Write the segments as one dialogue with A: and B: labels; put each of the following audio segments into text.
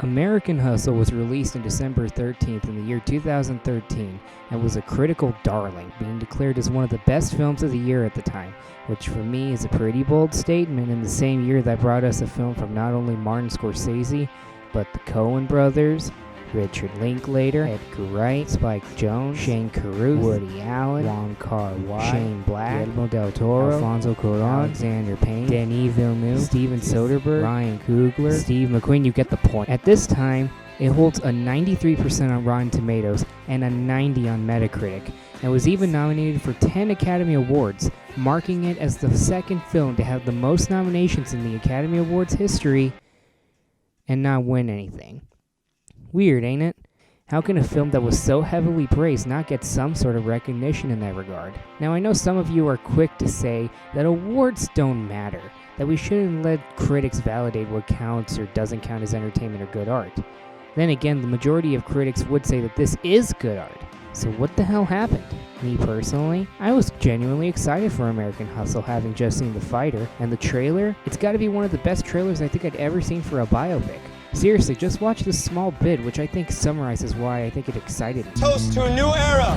A: American Hustle was released on December 13th in the year 2013 and was a critical darling, being declared as one of the best films of the year at the time, which for me is a pretty bold statement in the same year that brought us a film from not only Martin Scorsese, but the Coen brothers, Richard Linklater, Edgar Wright, Spike Jonze, Shane Carruth, Woody Allen, Wong Kar-wai, Shane Black, Guillermo del Toro, Alfonso Cuarón, Alexander Payne, Denis Villeneuve, Steven Soderbergh, Ryan Coogler, Steve McQueen. You get the point. At this time, it holds a 93% on Rotten Tomatoes and a 90 on Metacritic, and was even nominated for 10 Academy Awards, marking it as the second film to have the most nominations in the Academy Awards history and not win anything. Weird, ain't it? How can a film that was so heavily praised not get some sort of recognition in that regard? Now, I know some of you are quick to say that awards don't matter, that we shouldn't let critics validate what counts or doesn't count as entertainment or good art. Then again, the majority of critics would say that this is good art. So what the hell happened? Me personally, I was genuinely excited for American Hustle, having just seen The Fighter, and the trailer, it's gotta be one of the best trailers I think I'd ever seen for a biopic. Seriously, just watch this small bit, which I think summarizes why I think it excited me.
B: Toast to a new era!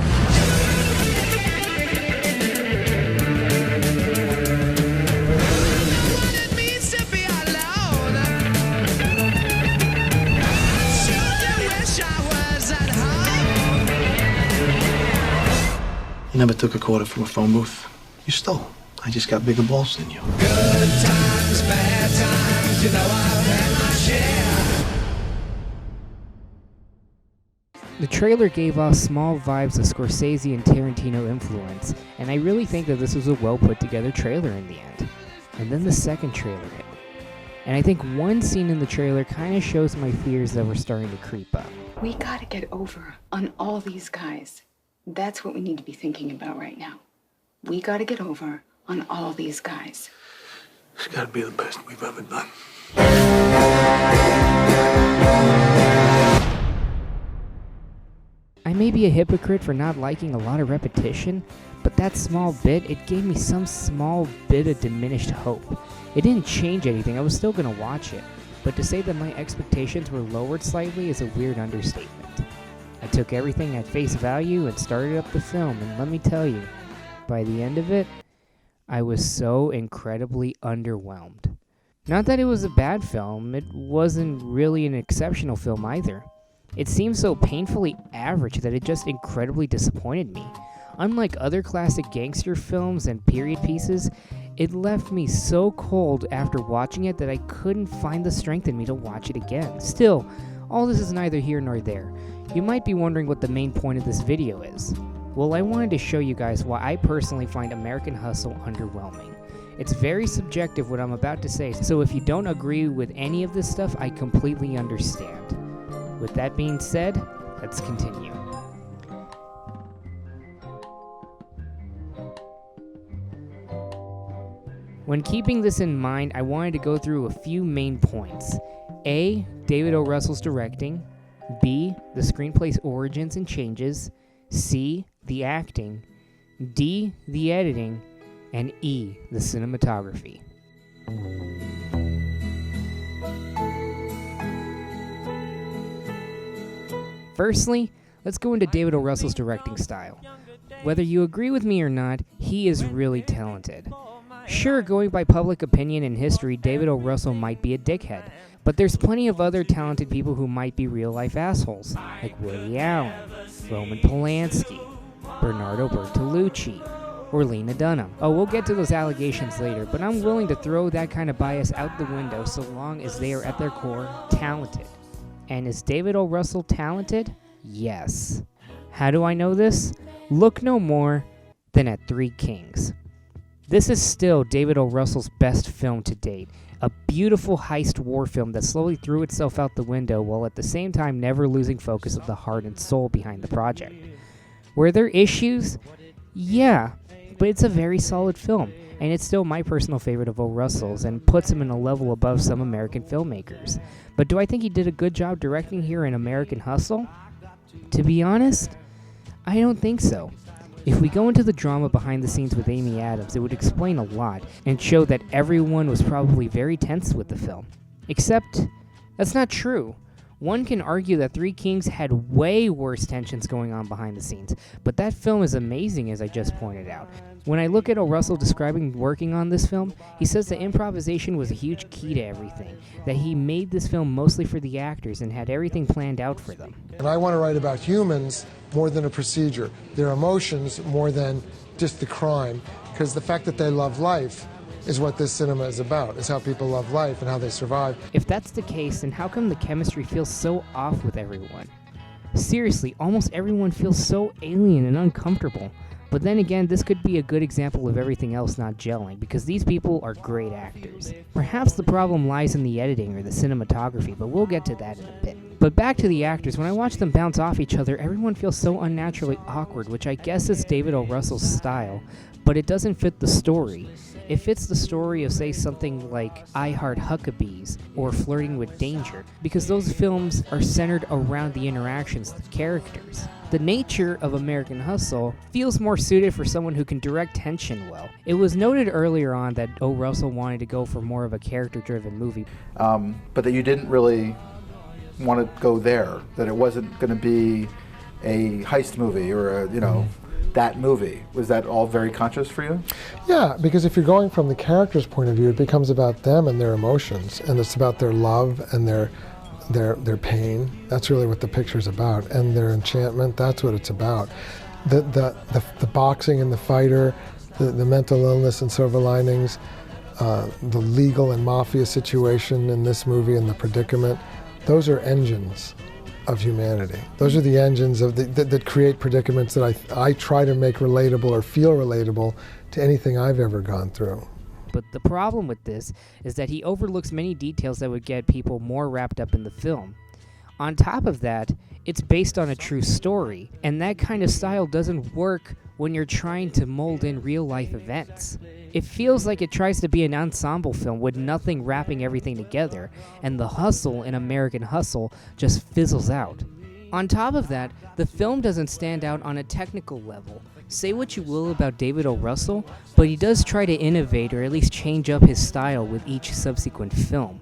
C: You never took a quarter from a phone booth. You stole. I just got bigger balls than you.
B: Good times, bad times, you know I've had my share.
A: The trailer gave off small vibes of Scorsese and Tarantino influence, and I really think that this was a well put together trailer in the end. And then the second trailer hit. And I think one scene in the trailer kind of shows my fears that were starting to creep up.
D: We gotta get over on all these guys. That's what we need to be thinking about right now. We gotta get over on all these guys.
C: It's gotta be the best we've ever done.
A: I may be a hypocrite for not liking a lot of repetition, but that small bit, it gave me some small bit of diminished hope. It didn't change anything, I was still gonna watch it, but to say that my expectations were lowered slightly is a weird understatement. I took everything at face value and started up the film, and let me tell you, by the end of it, I was so incredibly underwhelmed. Not that it was a bad film, it wasn't really an exceptional film either. It seemed so painfully average that it just incredibly disappointed me. Unlike other classic gangster films and period pieces, it left me so cold after watching it that I couldn't find the strength in me to watch it again. Still, all this is neither here nor there. You might be wondering what the main point of this video is. Well, I wanted to show you guys why I personally find American Hustle underwhelming. It's very subjective what I'm about to say, so if you don't agree with any of this stuff, I completely understand. With that being said, let's continue. When keeping this in mind, I wanted to go through a few main points. A. David O. Russell's directing. B. The screenplay's origins and changes. C. The acting. D. The editing. And E. The cinematography. Firstly, let's go into David O. Russell's directing style. Whether you agree with me or not, he is really talented. Sure, going by public opinion and history, David O. Russell might be a dickhead, but there's plenty of other talented people who might be real-life assholes, like Woody Allen, Roman Polanski, Bernardo Bertolucci, or Lena Dunham. Oh, we'll get to those allegations later, but I'm willing to throw that kind of bias out the window so long as they are at their core talented. And is David O. Russell talented? Yes. How do I know this? Look no more than at Three Kings. This is still David O. Russell's best film to date. A beautiful heist war film that slowly threw itself out the window while at the same time never losing focus of the heart and soul behind the project. Were there issues? Yeah, but it's a very solid film, and it's still my personal favorite of O. Russell's and puts him in a level above some American filmmakers. But do I think he did a good job directing here in American Hustle? To be honest, I don't think so. If we go into the drama behind the scenes with Amy Adams, it would explain a lot and show that everyone was probably very tense with the film. Except, that's not true. One can argue that Three Kings had way worse tensions going on behind the scenes, but that film is amazing, as I just pointed out. When I look at O. Russell describing working on this film, he says that improvisation was a huge key to everything, that he made this film mostly for the actors and had everything planned out for them.
E: And I want to write about humans more than a procedure, their emotions more than just the crime, because the fact that they love life is what this cinema is about, is how people love life and how they survive.
A: If that's the case, then how come the chemistry feels so off with everyone? Seriously, almost everyone feels so alien and uncomfortable. But then again, this could be a good example of everything else not gelling, because these people are great actors. Perhaps the problem lies in the editing or the cinematography, but we'll get to that in a bit. But back to the actors, when I watch them bounce off each other, everyone feels so unnaturally awkward, which I guess is David O. Russell's style, but it doesn't fit the story. It fits the story of, say, something like I Heart Huckabees or Flirting with Danger, because those films are centered around the interactions of the characters. The nature of American Hustle feels more suited for someone who can direct tension well. It was noted earlier on that O. Russell wanted to go for more of a character-driven movie.
F: But that you didn't really want to go there, that it wasn't going to be a heist movie or that movie. Was that all very conscious for you?
E: Yeah, because if you're going from the character's point of view, it becomes about them and their emotions, and it's about their love and their pain. That's really what the picture's about, and their enchantment. That's what it's about. The boxing and the fighter, the mental illness and Silver Linings, the legal and mafia situation in this movie and the predicament. Those are engines of humanity. Those are the engines of that create predicaments that I try to make relatable or feel relatable to anything I've ever gone through.
A: But the problem with this is that he overlooks many details that would get people more wrapped up in the film. On top of that, it's based on a true story, and that kind of style doesn't work when you're trying to mold in real-life events. It feels like it tries to be an ensemble film with nothing wrapping everything together, and the hustle in American Hustle just fizzles out. On top of that, the film doesn't stand out on a technical level. Say what you will about David O. Russell, but he does try to innovate or at least change up his style with each subsequent film.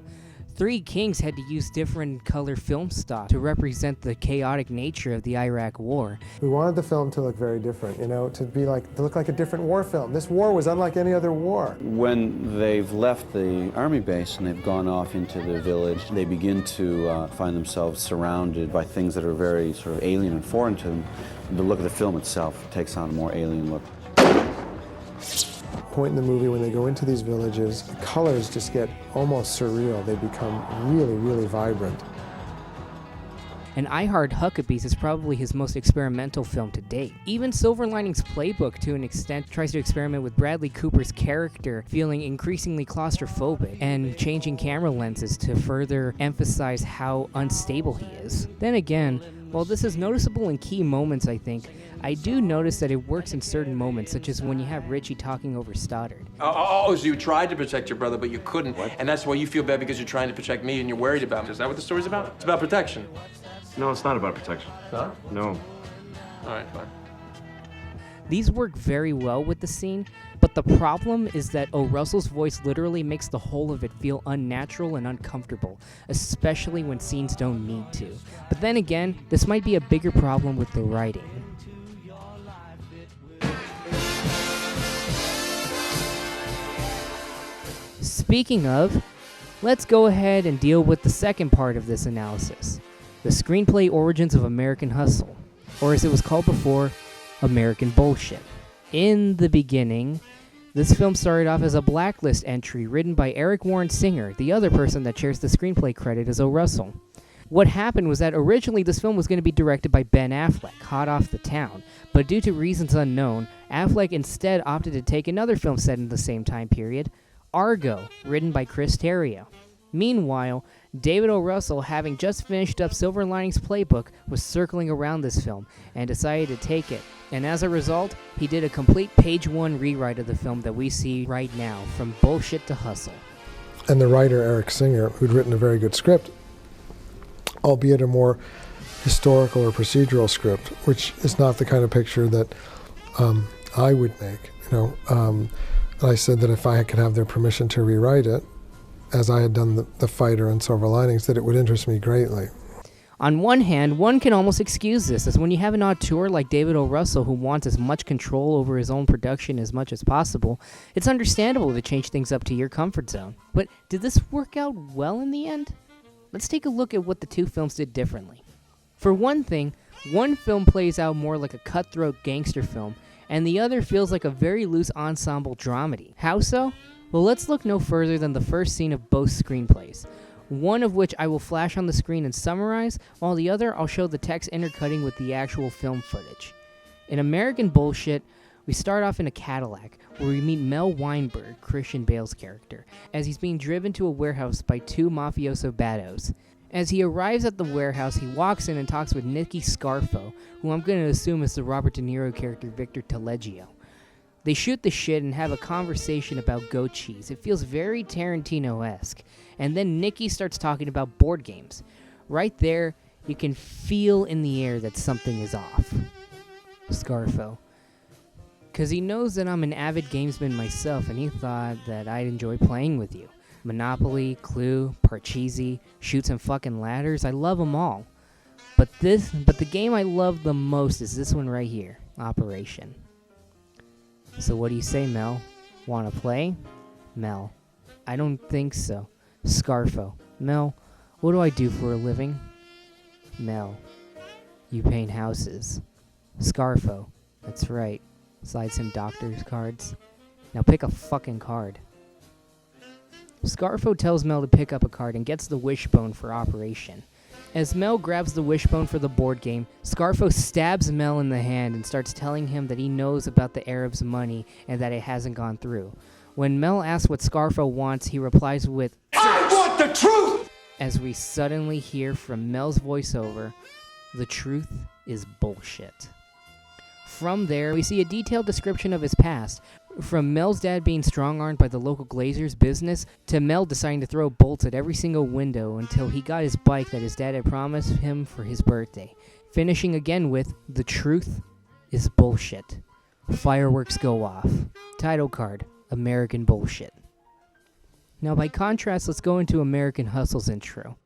A: Three Kings had to use different color film stock to represent the chaotic nature of the Iraq War.
E: We wanted the film to look very different, to look like a different war film. This war was unlike any other war.
G: When they've left the army base and they've gone off into the village, they begin to find themselves surrounded by things that are very sort of alien and foreign to them. The look of the film itself takes on a more alien look.
E: Point in the movie when they go into these villages, the colors just get almost surreal. They become really, really vibrant.
A: And I Heart Huckabees is probably his most experimental film to date. Even Silver Linings Playbook, to an extent, tries to experiment with Bradley Cooper's character feeling increasingly claustrophobic and changing camera lenses to further emphasize how unstable he is. Then again, while this is noticeable in key moments, I think, I do notice that it works in certain moments, such as when you have Richie talking over Stoddard.
H: So you tried to protect your brother, but you couldn't. What? And that's why you feel bad because you're trying to protect me and you're worried about me. Is that what the story's about? It's about protection.
I: No, it's not about protection.
H: Huh?
I: No.
H: All right, fine.
A: These work very well with the scene, but the problem is that O. Russell's voice literally makes the whole of it feel unnatural and uncomfortable, especially when scenes don't need to. But then again, this might be a bigger problem with the writing. Speaking of, let's go ahead and deal with the second part of this analysis, the screenplay origins of American Hustle, or as it was called before, American Bullshit. In the beginning, this film started off as a blacklist entry written by Eric Warren Singer, the other person that shares the screenplay credit as O. Russell. What happened was that originally this film was going to be directed by Ben Affleck, hot off the town, but due to reasons unknown, Affleck instead opted to take another film set in the same time period, Argo, written by Chris Terrio. Meanwhile, David O. Russell, having just finished up Silver Linings Playbook, was circling around this film and decided to take it. And as a result, he did a complete page-one rewrite of the film that we see right now, from bullshit to hustle.
E: And the writer, Eric Singer, who'd written a very good script, albeit a more historical or procedural script, which is not the kind of picture that I would make. I said that if I could have their permission to rewrite it, as I had done the Fighter and Silver Linings, that it would interest me greatly.
A: On one hand, one can almost excuse this, as when you have an auteur like David O. Russell who wants as much control over his own production as much as possible, it's understandable to change things up to your comfort zone. But did this work out well in the end? Let's take a look at what the two films did differently. For one thing, one film plays out more like a cutthroat gangster film, and the other feels like a very loose ensemble dramedy. How so? Well, let's look no further than the first scene of both screenplays, one of which I will flash on the screen and summarize, while the other I'll show the text intercutting with the actual film footage. In American Bullshit, we start off in a Cadillac, where we meet Mel Weinberg, Christian Bale's character, as he's being driven to a warehouse by two mafioso baddos. As he arrives at the warehouse, he walks in and talks with Nicky Scarfo, who I'm going to assume is the Robert De Niro character Victor Taleggio. They shoot the shit and have a conversation about goat cheese. It feels very Tarantino-esque. And then Nicky starts talking about board games. Right there, you can feel in the air that something is off. Scarfo. Because he knows that I'm an avid gamesman myself, and he thought that I'd enjoy playing with you. Monopoly, Clue, Parcheesi, Shoot Some Fucking Ladders, I love them all. But the game I love the most is this one right here, Operation. So what do you say, Mel? Wanna play? Mel. I don't think so. Scarfo. Mel, what do I do for a living? Mel. You paint houses. Scarfo. That's right. Slides him doctor's cards. Now pick a fucking card. Scarfo tells Mel to pick up a card and gets the wishbone for Operation. As Mel grabs the wishbone for the board game, Scarfo stabs Mel in the hand and starts telling him that he knows about the Arabs' money and that it hasn't gone through. When Mel asks what Scarfo wants, he replies with, "I want the truth!" As we suddenly hear from Mel's voiceover, "The truth is bullshit." From there, we see a detailed description of his past, from Mel's dad being strong-armed by the local Glazers business, to Mel deciding to throw bolts at every single window until he got his bike that his dad had promised him for his birthday. Finishing again with, "The truth is bullshit." Fireworks go off. Title card, American Bullshit. Now by contrast, let's go into American Hustle's intro.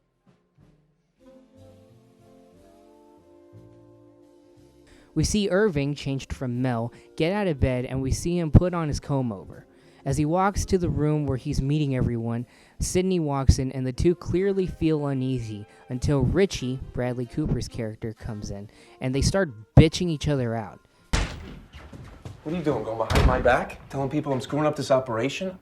A: We see Irving, changed from Mel, get out of bed, and we see him put on his comb-over. As he walks to the room where he's meeting everyone, Sidney walks in, and the two clearly feel uneasy until Richie, Bradley Cooper's character, comes in, and they start bitching each other out.
H: What are you doing, going behind my back? Telling people I'm screwing up this operation?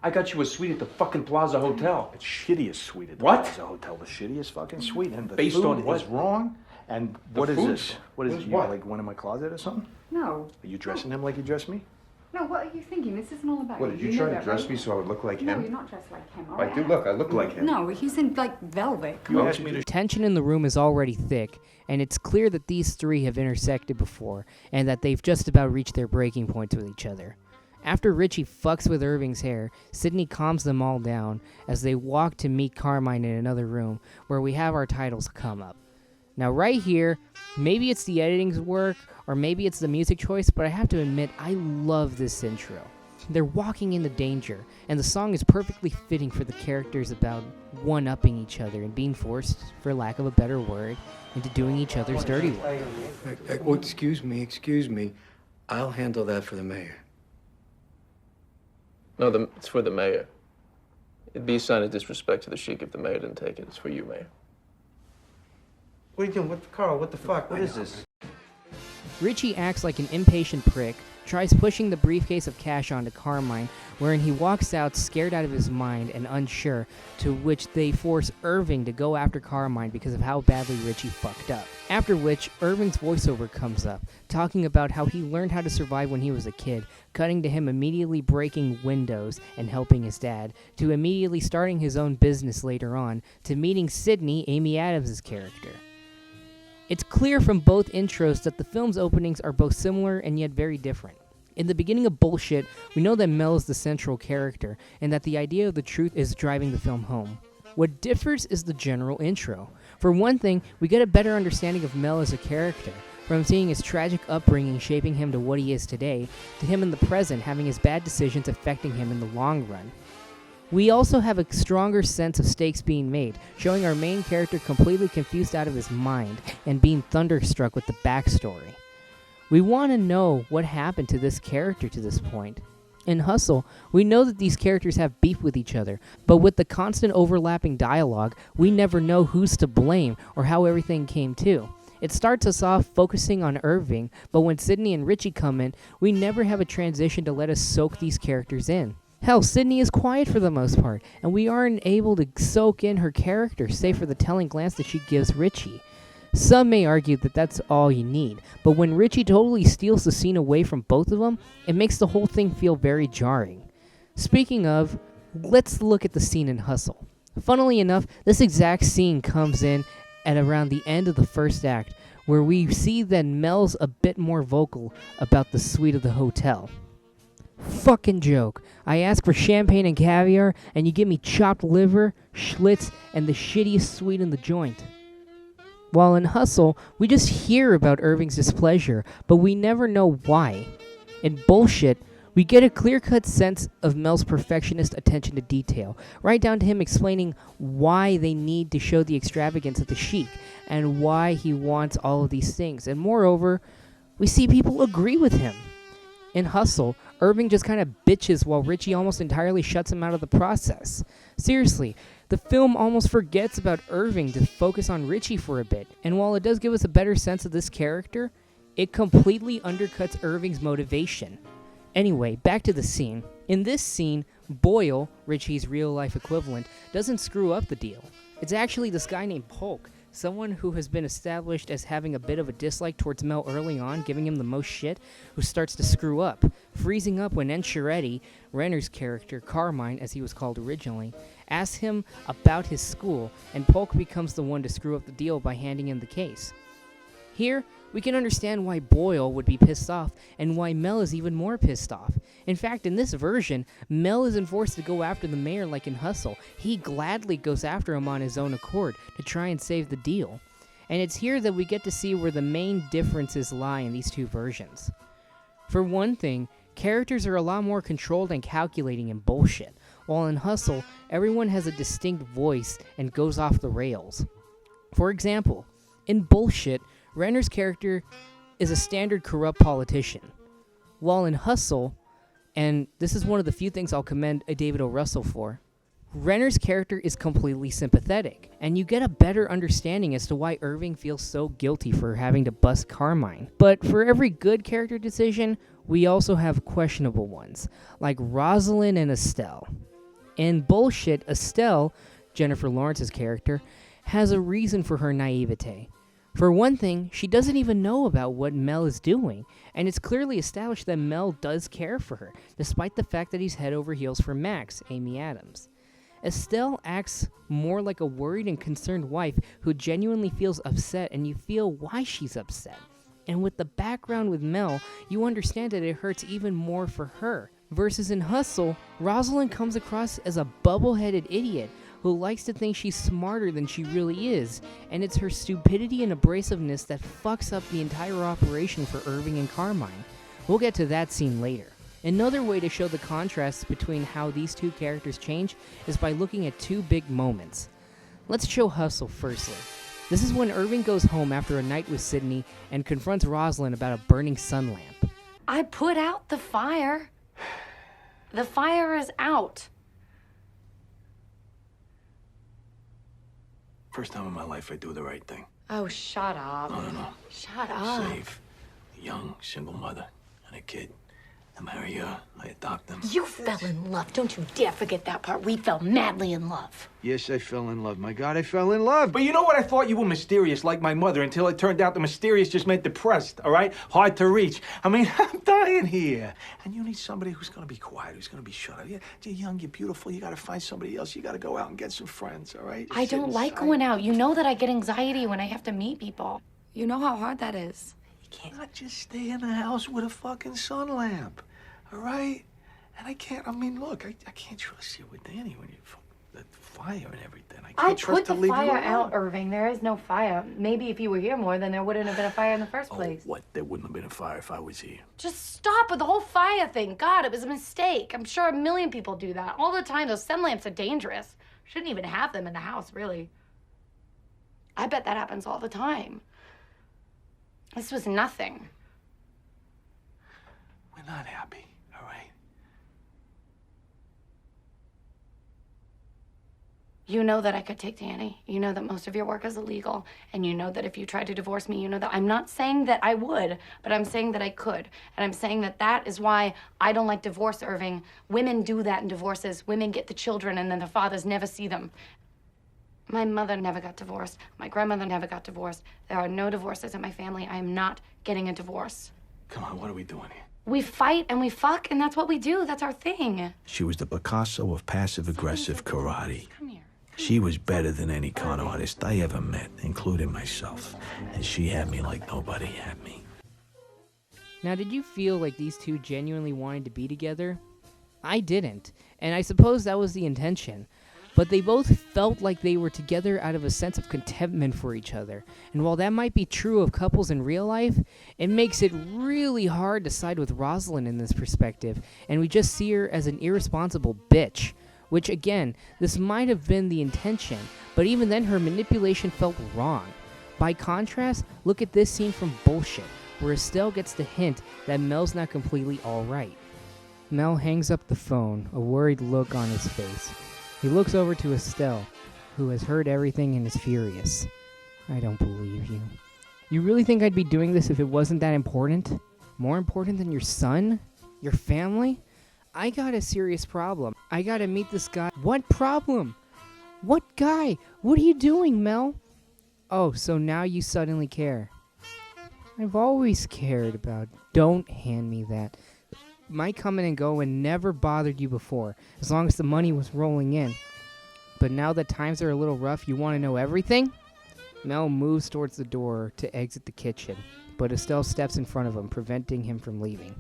H: I got you a suite at the fucking Plaza Hotel.
C: It's shittiest suite at the
H: What?
C: Plaza Hotel. The shittiest fucking suite. And the
H: Based
C: food
H: on what?
C: is wrong. And what is
H: food?
C: this? What is it? You
H: What?
C: got like one in my closet or something?
D: No.
C: Are you dressing him like you dress me?
D: No, what are you thinking? This isn't all about
C: What,
D: you.
C: did you
D: know
C: try to
D: that,
C: dress
D: right?
C: me so I would look like
D: No,
C: him?
D: you're not dressed like him.
C: I do look. I look like him.
D: No, he's in like velvet.
C: You asked me to.
A: Tension in the room is already thick, and it's clear that these three have intersected before, and that they've just about reached their breaking points with each other. After Richie fucks with Irving's hair, Sidney calms them all down as they walk to meet Carmine in another room, where we have our titles come up. Now right here, maybe it's the editing's work, or maybe it's the music choice, but I have to admit, I love this intro. They're walking into danger, and the song is perfectly fitting for the characters about one-upping each other and being forced, for lack of a better word, into doing each other's dirty work.
J: Oh, excuse me. I'll handle that for the mayor.
K: No, it's for the mayor. It'd be a sign of disrespect to the Sheik if the mayor didn't take it. It's for you, Mayor.
J: What are you doing? Carl, what the fuck? What is this?
A: Richie acts like an impatient prick, tries pushing the briefcase of cash onto Carmine, wherein he walks out scared out of his mind and unsure, to which they force Irving to go after Carmine because of how badly Richie fucked up. After which, Irving's voiceover comes up, talking about how he learned how to survive when he was a kid, cutting to him immediately breaking windows and helping his dad, to immediately starting his own business later on, to meeting Sidney, Amy Adams' character. It's clear from both intros that the film's openings are both similar and yet very different. In the beginning of Bullshit, we know that Mel is the central character, and that the idea of the truth is driving the film home. What differs is the general intro. For one thing, we get a better understanding of Mel as a character, from seeing his tragic upbringing shaping him to what he is today, to him in the present having his bad decisions affecting him in the long run. We also have a stronger sense of stakes being made, showing our main character completely confused out of his mind and being thunderstruck with the backstory. We want to know what happened to this character to this point. In Hustle, we know that these characters have beef with each other, but with the constant overlapping dialogue, we never know who's to blame or how everything came to. It starts us off focusing on Irving, but when Sydney and Richie come in, we never have a transition to let us soak these characters in. Hell, Sydney is quiet for the most part, and we aren't able to soak in her character, save for the telling glance that she gives Richie. Some may argue that that's all you need, but when Richie totally steals the scene away from both of them, it makes the whole thing feel very jarring. Speaking of, let's look at the scene in Hustle. Funnily enough, this exact scene comes in at around the end of the first act, where we see that Mel's a bit more vocal about the suite of the hotel. Fucking joke. I ask for champagne and caviar, and you give me chopped liver, Schlitz, and the shittiest suite in the joint. While in Hustle, we just hear about Irving's displeasure, but we never know why. In Bullshit, we get a clear-cut sense of Mel's perfectionist attention to detail, right down to him explaining why they need to show the extravagance of the Sheik, and why he wants all of these things. And moreover, we see people agree with him. In Hustle, Irving just kind of bitches while Richie almost entirely shuts him out of the process. Seriously, the film almost forgets about Irving to focus on Richie for a bit, and while it does give us a better sense of this character, it completely undercuts Irving's motivation. Anyway, back to the scene. In this scene, Boyle, Richie's real-life equivalent, doesn't screw up the deal. It's actually this guy named Polk, someone who has been established as having a bit of a dislike towards Mel early on, giving him the most shit, who starts to screw up, freezing up when Encheretti, Renner's character, Carmine, as he was called originally, asks him about his school, and Polk becomes the one to screw up the deal by handing him the case. Here, we can understand why Boyle would be pissed off, and why Mel is even more pissed off. In fact, in this version, Mel isn't forced to go after the mayor like in Hustle. He gladly goes after him on his own accord to try and save the deal. And it's here that we get to see where the main differences lie in these two versions. For one thing, characters are a lot more controlled and calculating in Bullshit, while in Hustle, everyone has a distinct voice and goes off the rails. For example, in Bullshit, Renner's character is a standard corrupt politician, while in Hustle, and this is one of the few things I'll commend a David O. Russell for, Renner's character is completely sympathetic, and you get a better understanding as to why Irving feels so guilty for having to bust Carmine. But for every good character decision, we also have questionable ones, like Rosalind and Estelle. In Bullshit, Estelle, Jennifer Lawrence's character, has a reason for her naivete. For one thing, she doesn't even know about what Mel is doing, and it's clearly established that Mel does care for her, despite the fact that he's head over heels for Max, Amy Adams. Estelle acts more like a worried and concerned wife who genuinely feels upset, and you feel why she's upset. And with the background with Mel, you understand that it hurts even more for her. Versus in Hustle, Rosalind comes across as a bubble-headed idiot who likes to think she's smarter than she really is, and it's her stupidity and abrasiveness that fucks up the entire operation for Irving and Carmine. We'll get to that scene later. Another way to show the contrasts between how these two characters change is by looking at two big moments. Let's show Hustle firstly. This is when Irving goes home after a night with Sydney and confronts Rosalind about a burning sun lamp.
L: I put out the fire. The fire is out.
C: First time in my life I do the right thing.
L: Oh, shut up.
C: No.
L: Shut up.
C: Save a young, single mother and a kid. I marry her, I adopt them.
L: You fell in love. Don't you dare forget that part. We fell madly in love.
J: Yes, I fell in love. My God, I fell in love.
H: But you know what? I thought you were mysterious like my mother until it turned out the mysterious just meant depressed, all right? Hard to reach. I mean, I'm dying here. And you need somebody who's going to be quiet, who's going to be shut up. You're young, you're beautiful. You got to find somebody else. You got to go out and get some friends, all right?
L: I don't like going out. You know that I get anxiety when I have to meet people. You know how hard that is.
C: You can't just stay in the house with a fucking sun lamp. All right? And I can't, I mean, look, I can't trust you with Danny when you fuck that
H: fire and everything. I
L: I
H: can't trust
L: put
H: to
L: the
H: leave you
L: fire
H: alone.
L: out, Irving. There is no fire. Maybe if you were here more, then there wouldn't have been a fire in the first place.
H: What? There wouldn't have been a fire if I was here.
L: Just stop with the whole fire thing. God, it was a mistake. I'm sure a million people do that all the time. Those sun lamps are dangerous. Shouldn't even have them in the house, really. I bet that happens all the time. This was nothing.
H: We're not happy, all right?
L: You know that I could take Danny. You know that most of your work is illegal. And you know that if you tried to divorce me, you know that I'm not saying that I would, but I'm saying that I could. And I'm saying that that is why I don't like divorce, Irving. Women do that in divorces. Women get the children and then their fathers never see them. My mother never got divorced. My grandmother never got divorced. There are no divorces in my family. I am not getting a divorce.
H: Come on, what are we doing here?
L: We fight and we fuck, and that's what we do. That's our thing.
H: She was the Picasso of passive-aggressive karate.
L: Come here.
H: She was better than any con artist I ever met, including myself. And she had me like nobody had me.
A: Now, did you feel like these two genuinely wanted to be together? I didn't, and I suppose that was the intention. But they both felt like they were together out of a sense of contentment for each other. And while that might be true of couples in real life, it makes it really hard to side with Rosalind in this perspective, and we just see her as an irresponsible bitch. Which, again, this might have been the intention, but even then her manipulation felt wrong. By contrast, look at this scene from Bullshit, where Estelle gets the hint that Mel's not completely alright. Mel hangs up the phone, a worried look on his face. He looks over to Estelle, who has heard everything and is furious. I don't believe you. You really think I'd be doing this if it wasn't that important? More important than your son? Your family? I got a serious problem. I gotta meet this guy. What problem? What guy? What are you doing, Mel? Oh, so now you suddenly care. I've always cared about... Don't hand me that. My coming and going never bothered you before, as long as the money was rolling in. But now that times are a little rough, you want to know everything? Mel moves towards the door to exit the kitchen, but Estelle steps in front of him, preventing him from leaving.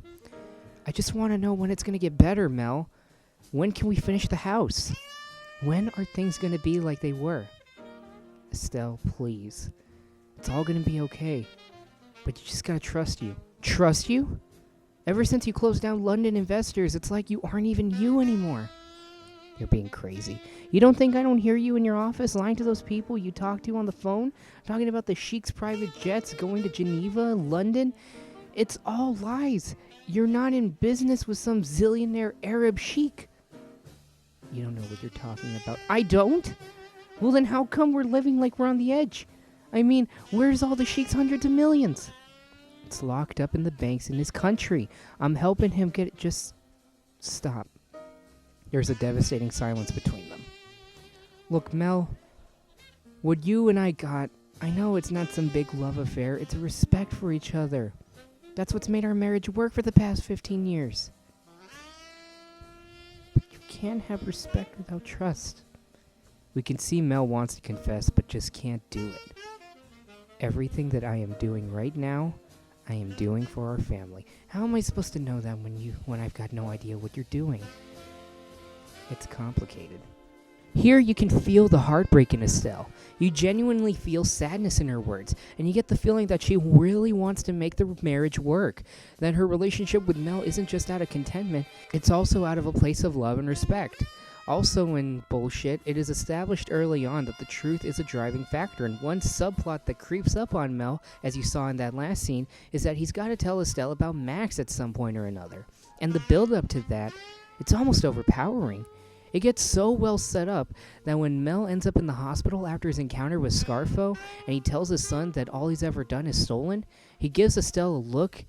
A: I just want to know when it's going to get better, Mel. When can we finish the house? When are things going to be like they were? Estelle, please. It's all going to be okay. But you just got to trust you. Trust you? Ever since you closed down London Investors, it's like you aren't even you anymore. You're being crazy. You don't think I don't hear you in your office lying to those people you talk to on the phone? Talking about the Sheik's private jets going to Geneva, London? It's all lies. You're not in business with some zillionaire Arab sheik. You don't know what you're talking about. I don't? Well, then how come we're living like we're on the edge? I mean, where's all the sheik's hundreds of millions? It's locked up in the banks in his country. I'm helping him get it. Just stop. There's a devastating silence between them. Look, Mel, what you and I got, I know it's not some big love affair. It's a respect for each other. That's what's made our marriage work for the past 15 years. But you can't have respect without trust. We can see Mel wants to confess, but just can't do it. Everything that I am doing right now, I am doing for our family. How am I supposed to know that when I've got no idea what you're doing? It's complicated. Here you can feel the heartbreak in Estelle. You genuinely feel sadness in her words, and you get the feeling that she really wants to make the marriage work. That her relationship with Mel isn't just out of contentment, it's also out of a place of love and respect. Also in Bullshit, it is established early on that the truth is a driving factor, and one subplot that creeps up on Mel, as you saw in that last scene, is that he's got to tell Estelle about Max at some point or another. And the build-up to that, it's almost overpowering. It gets so well set up that when Mel ends up in the hospital after his encounter with Scarfo, and he tells his son that all he's ever done is stolen, he gives Estelle a look,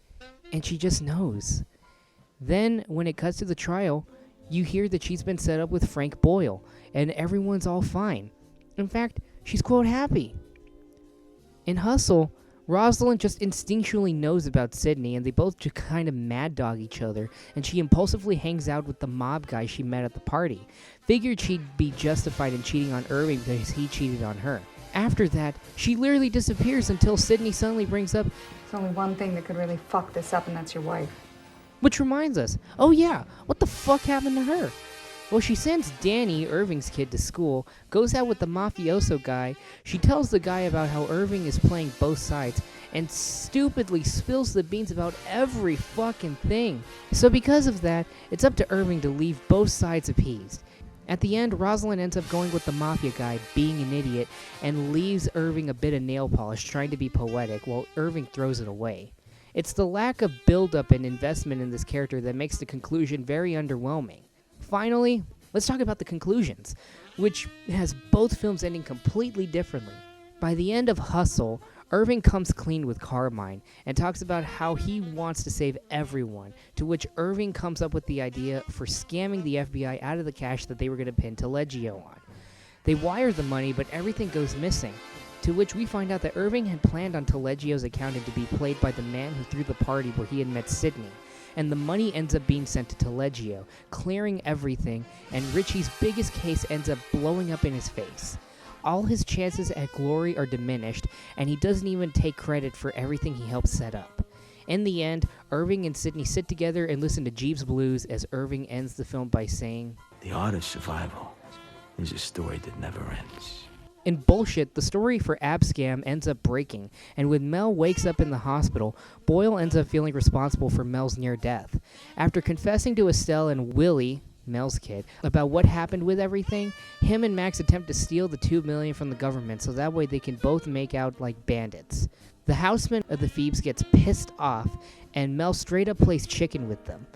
A: and she just knows. Then, when it cuts to the trial, you hear that she's been set up with Frank Boyle, and everyone's all fine. In fact, she's quote happy. In Hustle, Rosalind just instinctually knows about Sydney, and they both just kind of mad dog each other, and she impulsively hangs out with the mob guy she met at the party. Figured she'd be justified in cheating on Irving because he cheated on her. After that, she literally disappears until Sydney suddenly brings up,
D: There's only one thing that could really fuck this up, and that's your wife.
A: which reminds us, oh yeah, what the fuck happened to her? Well, she sends Danny, Irving's kid, to school, goes out with the mafioso guy. She tells the guy about how Irving is playing both sides, and stupidly spills the beans about every fucking thing. So because of that, it's up to Irving to leave both sides appeased. At the end, Rosalind ends up going with the mafia guy, being an idiot, and leaves Irving a bit of nail polish, trying to be poetic, while Irving throws it away. It's the lack of build-up and investment in this character that makes the conclusion very underwhelming. Finally, let's talk about the conclusions, which has both films ending completely differently. By the end of Hustle, Irving comes clean with Carmine and talks about how he wants to save everyone, to which Irving comes up with the idea for scamming the FBI out of the cash that they were going to pin Taleggio on. They wire the money, but everything goes missing, to which we find out that Irving had planned on Taleggio's accountant to be played by the man who threw the party where he had met Sidney, and the money ends up being sent to Taleggio, clearing everything, and Richie's biggest case ends up blowing up in his face. All his chances at glory are diminished, and he doesn't even take credit for everything he helped set up. In the end, Irving and Sidney sit together and listen to Jeeves Blues as Irving ends the film by saying,
C: The art of survival is a story that never ends.
A: In Bullshit, the story for Abscam ends up breaking, and when Mel wakes up in the hospital, Boyle ends up feeling responsible for Mel's near death. After confessing to Estelle and Willie, Mel's kid, about what happened with everything, him and Max attempt to steal the $2 million from the government so that way they can both make out like bandits. The houseman of the Phoebes gets pissed off, and Mel straight up plays chicken with them.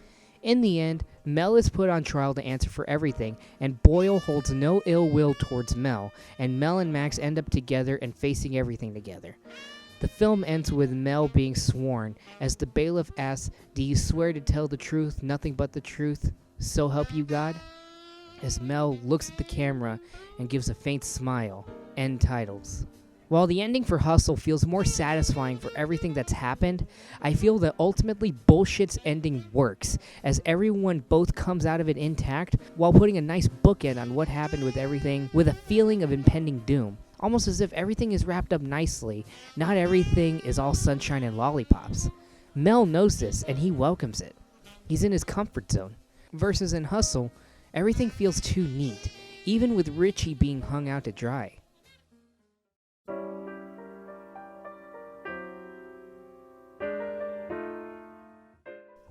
A: In the end, Mel is put on trial to answer for everything, and Boyle holds no ill will towards Mel, and Mel and Max end up together and facing everything together. The film ends with Mel being sworn, as the bailiff asks, "Do you swear to tell the truth, nothing but the truth, so help you God?" As Mel looks at the camera and gives a faint smile. End titles. While the ending for Hustle feels more satisfying for everything that's happened, I feel that ultimately Bullshit's ending works, as everyone both comes out of it intact while putting a nice bookend on what happened with everything with a feeling of impending doom. Almost as if everything is wrapped up nicely, not everything is all sunshine and lollipops. Mel knows this and he welcomes it. He's in his comfort zone. Versus in Hustle, everything feels too neat, even with Richie being hung out to dry.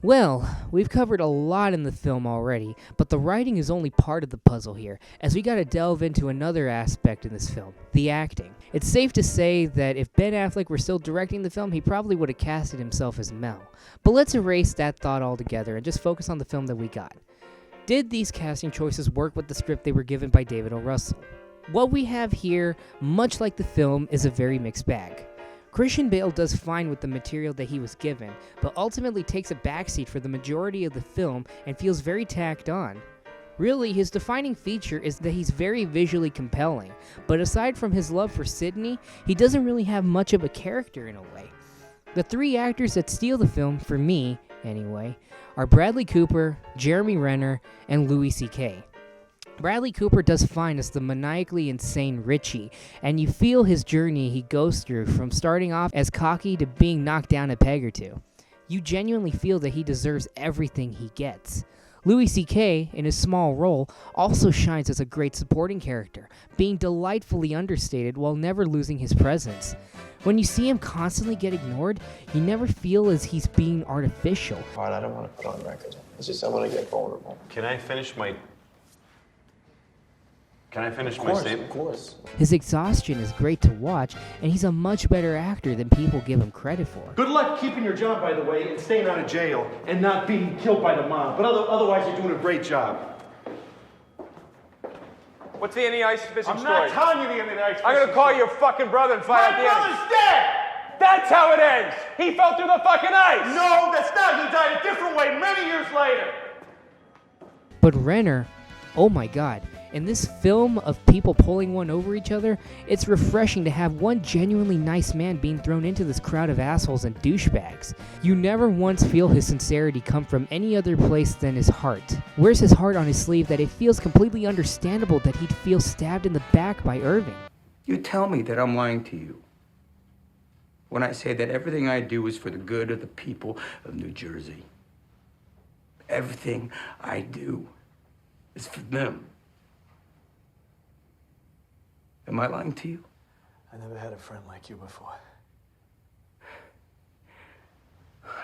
A: Well, we've covered a lot in the film already, but the writing is only part of the puzzle here, as we gotta delve into another aspect in this film, the acting. It's safe to say that if Ben Affleck were still directing the film, he probably would have casted himself as Mel. But let's erase that thought altogether and just focus on the film that we got. Did these casting choices work with the script they were given by David O. Russell? What we have here, much like the film, is a very mixed bag. Christian Bale does fine with the material that he was given, but ultimately takes a backseat for the majority of the film and feels very tacked on. Really, his defining feature is that he's very visually compelling, but aside from his love for Sidney, he doesn't really have much of a character in a way. The three actors that steal the film, for me anyway, are Bradley Cooper, Jeremy Renner, and Louis C.K. Bradley Cooper does fine as the maniacally insane Richie, and you feel his journey he goes through from starting off as cocky to being knocked down a peg or two. You genuinely feel that he deserves everything he gets. Louis C.K., in his small role, also shines as a great supporting character, being delightfully understated while never losing his presence. When you see him constantly get ignored, you never feel as he's being artificial.
K: I don't want to put on record. It's just I want to get vulnerable.
I: Can I finish my statement?
K: Of course.
A: His exhaustion is great to watch, and he's a much better actor than people give him credit for.
H: Good luck keeping your job, by the way, and staying out of jail, and not being killed by the mob. But otherwise, you're doing a great job.
M: What's the any ice fishing
H: I'm
M: story?
H: not telling you the end of the ice.
M: I'm gonna call your fucking brother and find out the end.
H: My brother's dead!
M: That's how it ends! He fell through the fucking ice!
H: No, that's not. He died a different way many years later.
A: But Renner, oh my god, in this film of people pulling one over each other, it's refreshing to have one genuinely nice man being thrown into this crowd of assholes and douchebags. You never once feel his sincerity come from any other place than his heart. Wears his heart on his sleeve that it feels completely understandable that he'd feel stabbed in the back by Irving.
J: You tell me that I'm lying to you when I say that everything I do is for the good of the people of New Jersey. Everything I do is for them. Am I lying to you?
C: I never had a friend like you before.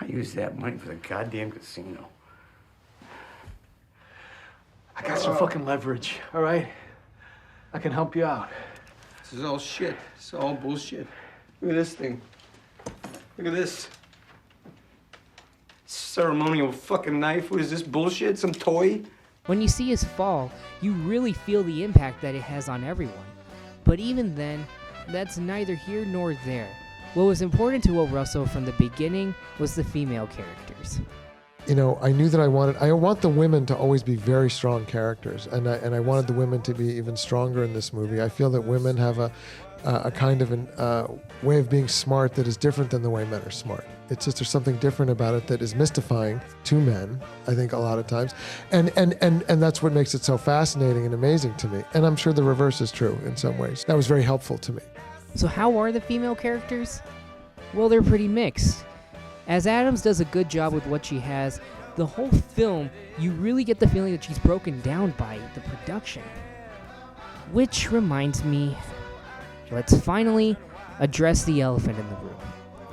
J: I used that money for the goddamn casino.
H: I got some fucking leverage, all right? I can help you out.
J: This is all shit. It's all bullshit. Look at this thing. Look at this. Ceremonial fucking knife. What is this bullshit? Some toy?
A: When you see his fall, you really feel the impact that it has on everyone. But even then, that's neither here nor there. What was important to O. Russell from the beginning was the female characters.
E: You know, I knew that I want the women to always be very strong characters, and I wanted the women to be even stronger in this movie. I feel that women have a kind of way of being smart that is different than the way men are smart. It's just there's something different about it that is mystifying to men, I think, a lot of times, and that's what makes it so fascinating and amazing to me. And I'm sure the reverse is true in some ways. That was very helpful to me.
A: So how are the female characters? Well, they're pretty mixed. As Adams does a good job with what she has, the whole film, you really get the feeling that she's broken down by the production. Which reminds me, let's finally address the elephant in the room.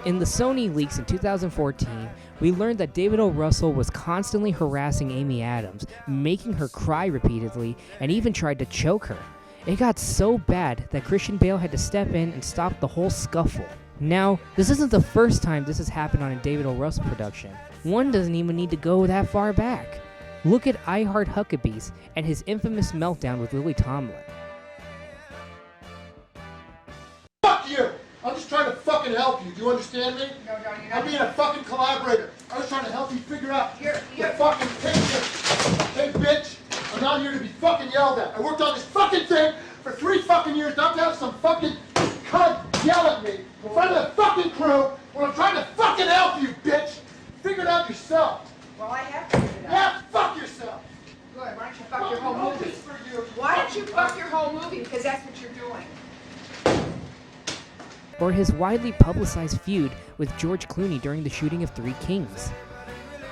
A: In the Sony leaks in 2014, we learned that David O. Russell was constantly harassing Amy Adams, making her cry repeatedly, and even tried to choke her. It got so bad that Christian Bale had to step in and stop the whole scuffle. Now, this isn't the first time this has happened on a David O. Russell production. One doesn't even need to go that far back. Look at I Heart Huckabees and his infamous meltdown with Lily Tomlin.
N: Fuck you! I'm just trying to fucking help you. Do you understand me?
O: No, you're not.
N: I'm being a fucking collaborator. I was trying to help you figure out the fucking picture. Hey, bitch, I'm not here to be fucking yelled at. I worked on this fucking thing for 3 fucking years, not to have some fucking cunt yell at me in front of the fucking crew when I'm trying to fucking help you, bitch. Figure it out yourself.
O: Well, I have figured it out.
N: Yeah, fuck yourself.
O: Good. Why don't you fuck your whole movie?
N: This for you.
O: Why don't you fuck your whole movie? Because that's what you're doing.
A: Or his widely publicized feud with George Clooney during the shooting of Three Kings.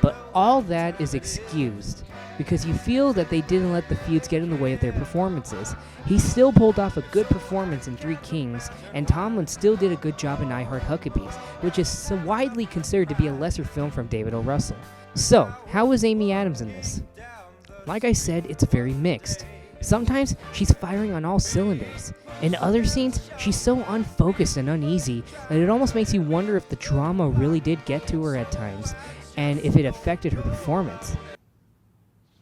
A: But all that is excused, because you feel that they didn't let the feuds get in the way of their performances. He still pulled off a good performance in Three Kings, and Tomlin still did a good job in I Heart Huckabees, which is so widely considered to be a lesser film from David O. Russell. So, how was Amy Adams in this? Like I said, it's very mixed. Sometimes she's firing on all cylinders. In other scenes, she's so unfocused and uneasy that it almost makes you wonder if the drama really did get to her at times, and if it affected her performance.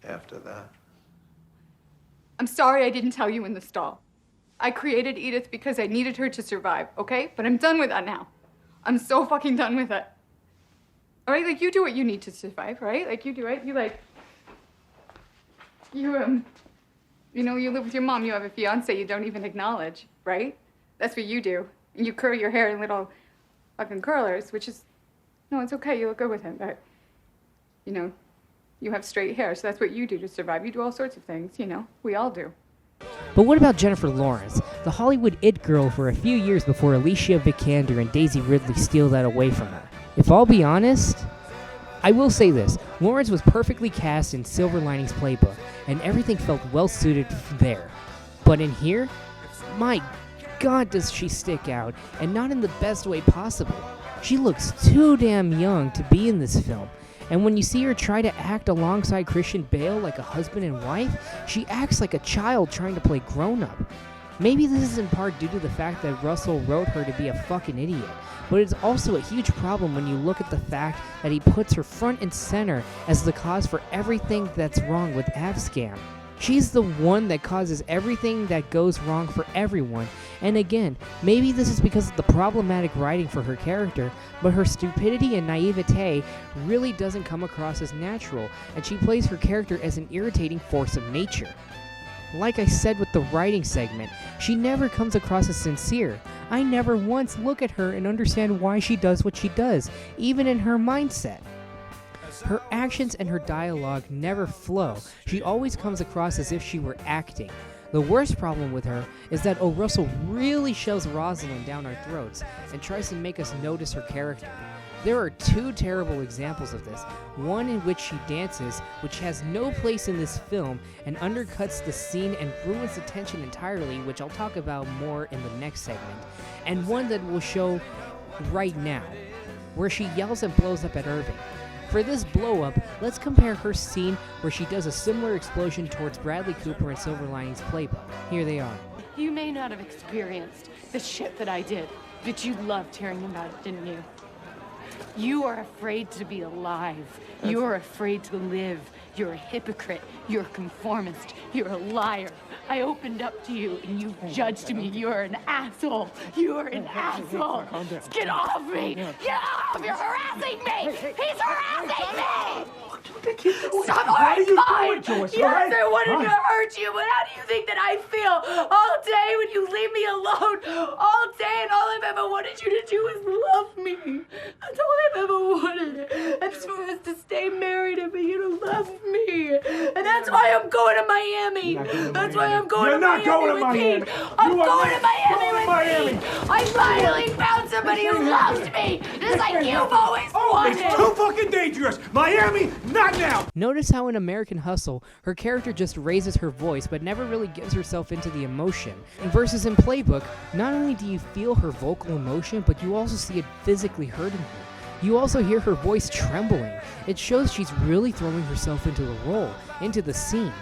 K: After that.
D: I'm sorry I didn't tell you in the stall. I created Edith because I needed her to survive, okay? But I'm done with that now. I'm so fucking done with it. All right, like, you do what you need to survive, right? Like, you do it. You live with your mom, you have a fiance you don't even acknowledge, right? That's what you do. And you curl your hair in little fucking curlers, which is, no, it's okay, you look good with him, but, you have straight hair, so that's what you do to survive. You do all sorts of things, we all do.
A: But what about Jennifer Lawrence, the Hollywood it girl for a few years before Alicia Vikander and Daisy Ridley steal that away from her? If I'll be honest, I will say this, Lawrence was perfectly cast in Silver Linings Playbook, and everything felt well suited there. But in here, my God does she stick out, and not in the best way possible. She looks too damn young to be in this film, and when you see her try to act alongside Christian Bale like a husband and wife, she acts like a child trying to play grown-up. Maybe this is in part due to the fact that Russell wrote her to be a fucking idiot, but it's also a huge problem when you look at the fact that he puts her front and center as the cause for everything that's wrong with Avscam. She's the one that causes everything that goes wrong for everyone, and again, maybe this is because of the problematic writing for her character, but her stupidity and naivete really doesn't come across as natural, and she plays her character as an irritating force of nature. Like I said with the writing segment, she never comes across as sincere. I never once look at her and understand why she does what she does, even in her mindset. Her actions and her dialogue never flow. She always comes across as if she were acting. The worst problem with her is that O. Russell really shoves Rosalind down our throats and tries to make us notice her character. There are two terrible examples of this. One in which she dances, which has no place in this film and undercuts the scene and ruins the tension entirely, which I'll talk about more in the next segment. And one that we'll show right now, where she yells and blows up at Irving. For this blow up, let's compare her scene where she does a similar explosion towards Bradley Cooper in Silver Linings Playbook. Here they are.
L: You may not have experienced the shit that I did, but you loved hearing about it, didn't you? You are afraid to be alive. You are afraid to live. You're a hypocrite. You're a conformist. You're a liar. I opened up to you and you judged me. You're an asshole. You're an asshole. Get off me. Get off. You're harassing me. He's harassing me. Stop. All right, fine. Yes, I wanted to hurt you, but how do you think that I feel all day when you leave me alone? All day, and all I've ever wanted you to do is love me. That's all I've ever wanted. I'm supposed to stay married and for you to love me. And that's why I'm going to Miami. That's why I'm going to Miami. You're not going to Miami. I'm going to Miami with Pete. I finally found somebody who loves me, just like you've always wanted.
H: It's too fucking dangerous. Miami, not now.
A: Notice how in American Hustle, her character just raises her voice but never really gives herself into the emotion. Versus in Playbook, not only do you feel her vocal emotion, but you also see it physically hurting her. You also hear her voice trembling. It shows she's really throwing herself into the role, into the scene.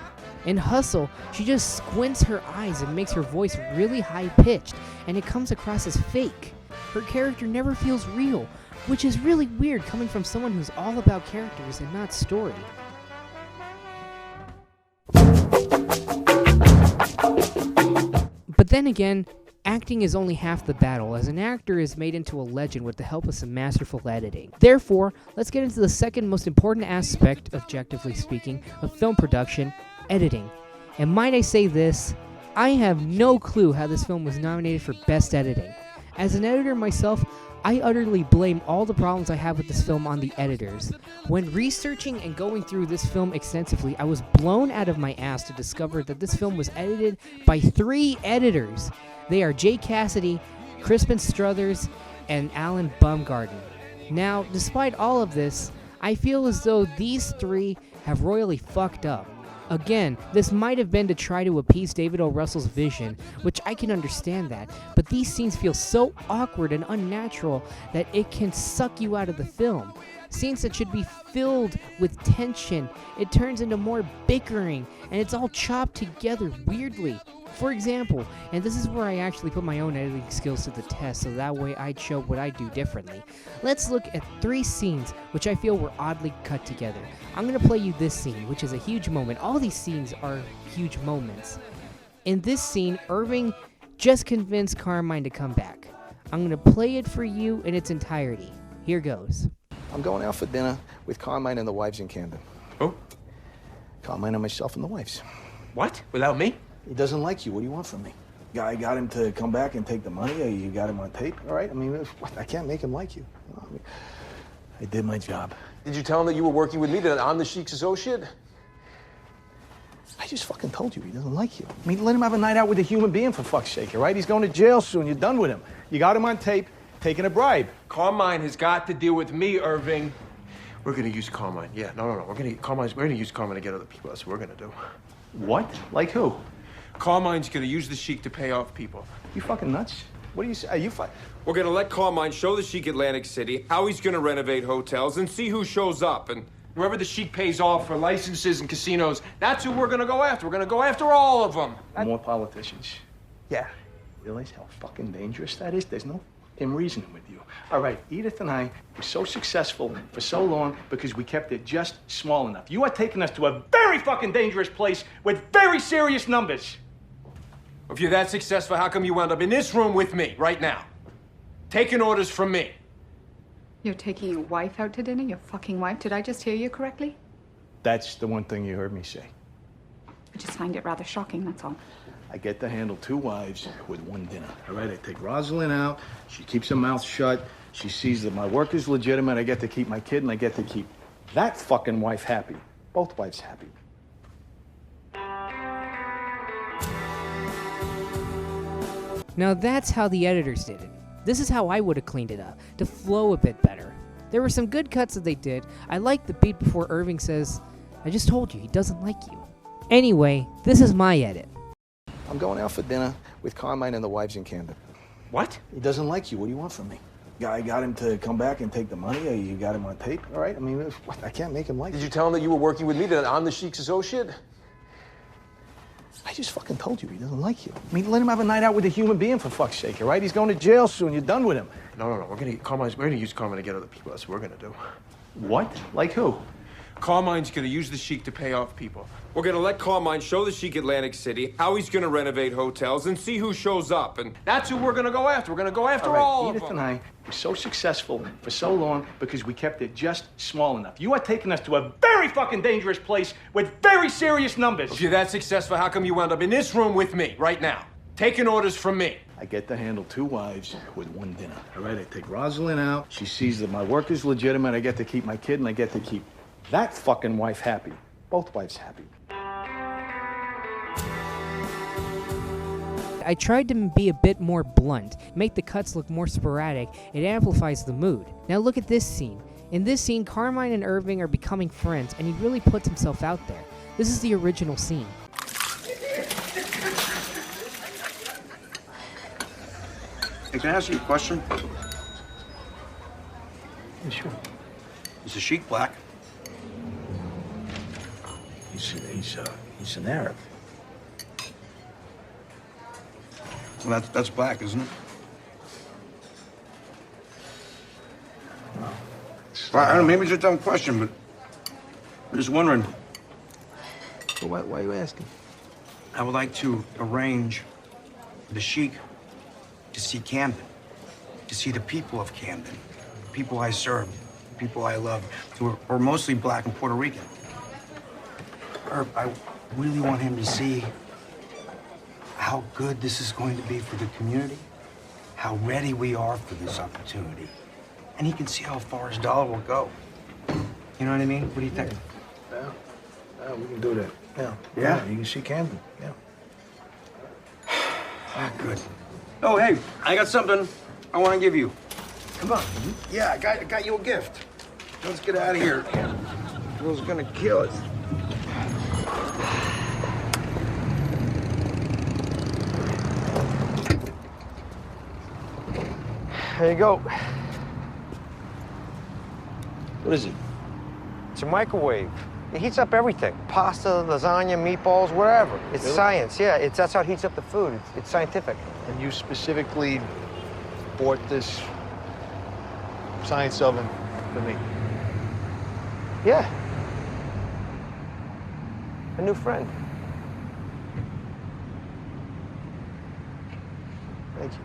A: In Hustle, she just squints her eyes and makes her voice really high-pitched, and it comes across as fake. Her character never feels real, which is really weird coming from someone who's all about characters and not story. But then again, acting is only half the battle, as an actor is made into a legend with the help of some masterful editing. Therefore, let's get into the second most important aspect, objectively speaking, of film production, editing. And might I say this, I have no clue how this film was nominated for Best Editing. As an editor myself, I utterly blame all the problems I have with this film on the editors. When researching and going through this film extensively, I was blown out of my ass to discover that this film was edited by 3 editors. They are Jay Cassidy, Crispin Struthers, and Alan Baumgarten. Now, despite all of this, I feel as though these 3 have royally fucked up. Again, this might have been to try to appease David O. Russell's vision, which I can understand that, but these scenes feel so awkward and unnatural that it can suck you out of the film. Scenes that should be filled with tension, it turns into more bickering, and it's all chopped together weirdly. For example, and this is where I actually put my own editing skills to the test, so that way I'd show what I do differently. Let's look at 3 scenes which I feel were oddly cut together. I'm going to play you this scene, which is a huge moment. All these scenes are huge moments. In this scene, Irving just convinced Carmine to come back. I'm going to play it for you in its entirety. Here goes.
P: I'm going out for dinner with Carmine and the wives in Camden.
H: Who?
P: Carmine and myself and the wives.
H: What? Without me?
P: He doesn't like you. What do you want from me? Guy got him to come back and take the money, or you got him on tape? All right, I mean, I can't make him like you. I did my job.
M: Did you tell him that you were working with me, that I'm the Sheik's associate?
P: I just fucking told you he doesn't like you. I mean, let him have a night out with a human being, for fuck's sake, all right? He's going to jail soon. You're done with him. You got him on tape, taking a bribe.
M: Carmine has got to deal with me, Irving. We're gonna use Carmine. Yeah, no. We're gonna use Carmine to get other people. That's what we're gonna do.
P: What? Like who?
M: Carmine's gonna use the Sheik to pay off people.
P: You fucking nuts? What do you say? Are you
M: We're gonna let Carmine show the Sheik Atlantic City how he's gonna renovate hotels and see who shows up. And whoever the Sheik pays off for licenses and casinos, that's who we're gonna go after. We're gonna go after all of them.
P: More politicians. Yeah. Realize how fucking dangerous that is? There's no fucking reasoning with you. All right, Edith and I were so successful for so long because we kept it just small enough. You are taking us to a very fucking dangerous place with very serious numbers.
M: If you're that successful, how come you wound up in this room with me right now? Taking orders from me.
D: You're taking your wife out to dinner? Your fucking wife? Did I just hear you correctly?
P: That's the one thing you heard me say.
D: I just find it rather shocking, that's all.
P: I get to handle 2 wives with 1 dinner. All right, I take Rosalind out. She keeps her mouth shut. She sees that my work is legitimate. I get to keep my kid, and I get to keep that fucking wife happy. Both wives happy.
A: Now that's how the editors did it. This is how I would have cleaned it up, to flow a bit better. There were some good cuts that they did. I like the beat before Irving says, "I just told you, he doesn't like you." Anyway, this is my edit.
P: I'm going out for dinner with Carmine and the wives in Camden.
H: What?
P: He doesn't like you. What do you want from me? I got him to come back and take the money, or you got him on tape, all right? I mean, what? I can't make him like
M: Did
P: you.
M: you tell him that you were working with me, that I'm the Sheik's associate?
P: I just fucking told you he doesn't like you. I mean, let him have a night out with a human being, for fuck's sake, all right? He's going to jail soon. You're done with him.
M: No. We're gonna use Carmine to get other people. That's what we're gonna do.
P: What? Like who?
M: Carmine's gonna use the Sheik to pay off people. We're gonna let Carmine show the Sheik Atlantic City how he's gonna renovate hotels and see who shows up. And that's who we're gonna go after. We're gonna go after all of
P: Edith
M: them.
P: and I were so successful for so long because we kept it just small enough. You are taking us to a very fucking dangerous place with very serious numbers.
M: If you're that successful, how come you wound up in this room with me right now, taking orders from me?
P: I get to handle 2 wives with 1 dinner, all right? I take Rosalind out. She sees that my work is legitimate. I get to keep my kid, and I get to keep that fucking wife happy. Both wives happy.
A: I tried to be a bit more blunt, make the cuts look more sporadic. It amplifies the mood. Now look at this scene. In this scene, Carmine and Irving are becoming friends, and he really puts himself out there. This is the original scene.
Q: Hey, can I ask you a question?
P: Yeah, sure.
Q: Is the Sheik black?
P: He's an Arab.
Q: Well, that's black, isn't it? Well, I don't know, maybe it's a dumb question, but I'm just wondering.
P: So why are you asking?
Q: I would like to arrange the Sheik to see Camden, to see the people of Camden, the people I serve, the people I love, who are mostly black and Puerto Rican. Herb, I really want him to see how good this is going to be for the community, how ready we are for this opportunity. And he can see how far his dollar will go. You know what I mean? What do you think?
P: Yeah, we can do that.
Q: Yeah?
P: You can see Camden, yeah.
Q: Good. Oh, hey, I got something I want to give you.
P: Come on.
Q: Yeah, I got you a gift. Let's get out of here. Girl's gonna kill it.
R: There you go.
P: What is it?
R: It's a microwave. It heats up everything. Pasta, lasagna, meatballs, whatever. It's
P: Really?
R: science, yeah. That's how it heats up the food. It's scientific.
P: And you specifically bought this science oven for me?
R: Yeah. A new friend. Thank you.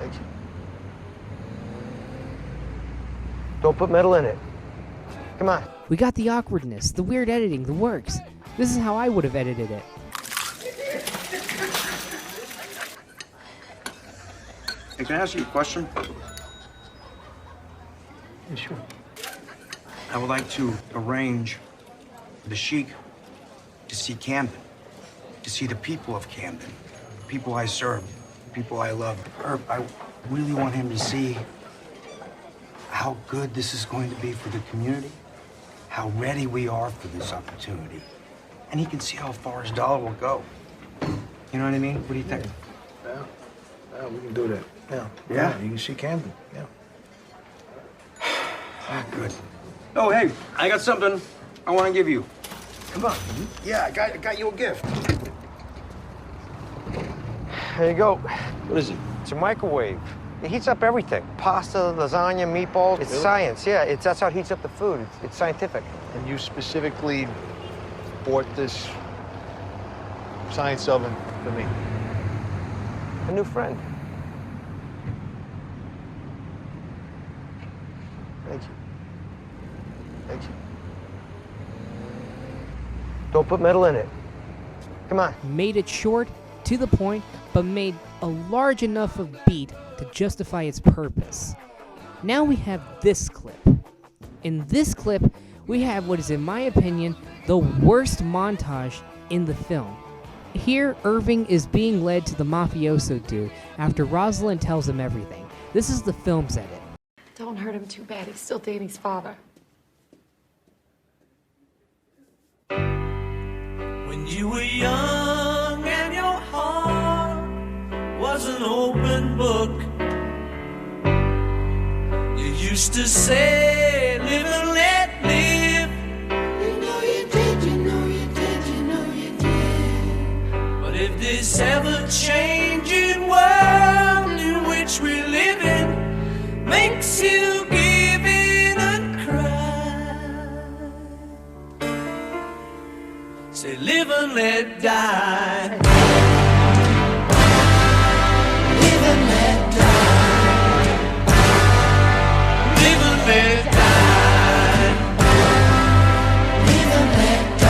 R: Thank you. Don't put metal in it. Come on.
A: We got the awkwardness, the weird editing, the works. This is how I would have edited it.
Q: Hey, can I ask you a question?
P: Yeah, sure.
Q: I would like to arrange the Sheik to see Camden, to see the people of Camden, the people I serve, the people I love. Herb, I really want him to see how good this is going to be for the community, how ready we are for this opportunity. And he can see how far his dollar will go. You know what I mean? What do you think?
P: Yeah, we can do that.
Q: Yeah?
P: You can see Camden, yeah.
Q: Good. Oh, hey, I got something I want to give you. Come on. Yeah, I got you a gift.
R: There you go.
P: What is it?
R: It's a microwave. It heats up everything. Pasta, lasagna, meatballs. It's
P: Really?
R: science, yeah. That's how it heats up the food. It's scientific.
P: And you specifically bought this science oven for me?
R: A new friend. Thank you. Thank you. Don't put metal in it. Come on.
A: Made it short, to the point, but made a large enough of beat to justify its purpose. Now we have this clip. In this clip, we have what is, in my opinion, the worst montage in the film. Here, Irving is being led to the mafioso dude after Rosalind tells him everything. This is the film's edit.
L: Don't hurt him too bad. He's still Danny's father.
B: When you were young and your heart was an open book, you used to say, live and let live. You know you did, you know you did, you know you did. But if this ever-changing world in which we live in makes you give in and cry, say live and let die. Live and let die. Live and let die. Live and let die.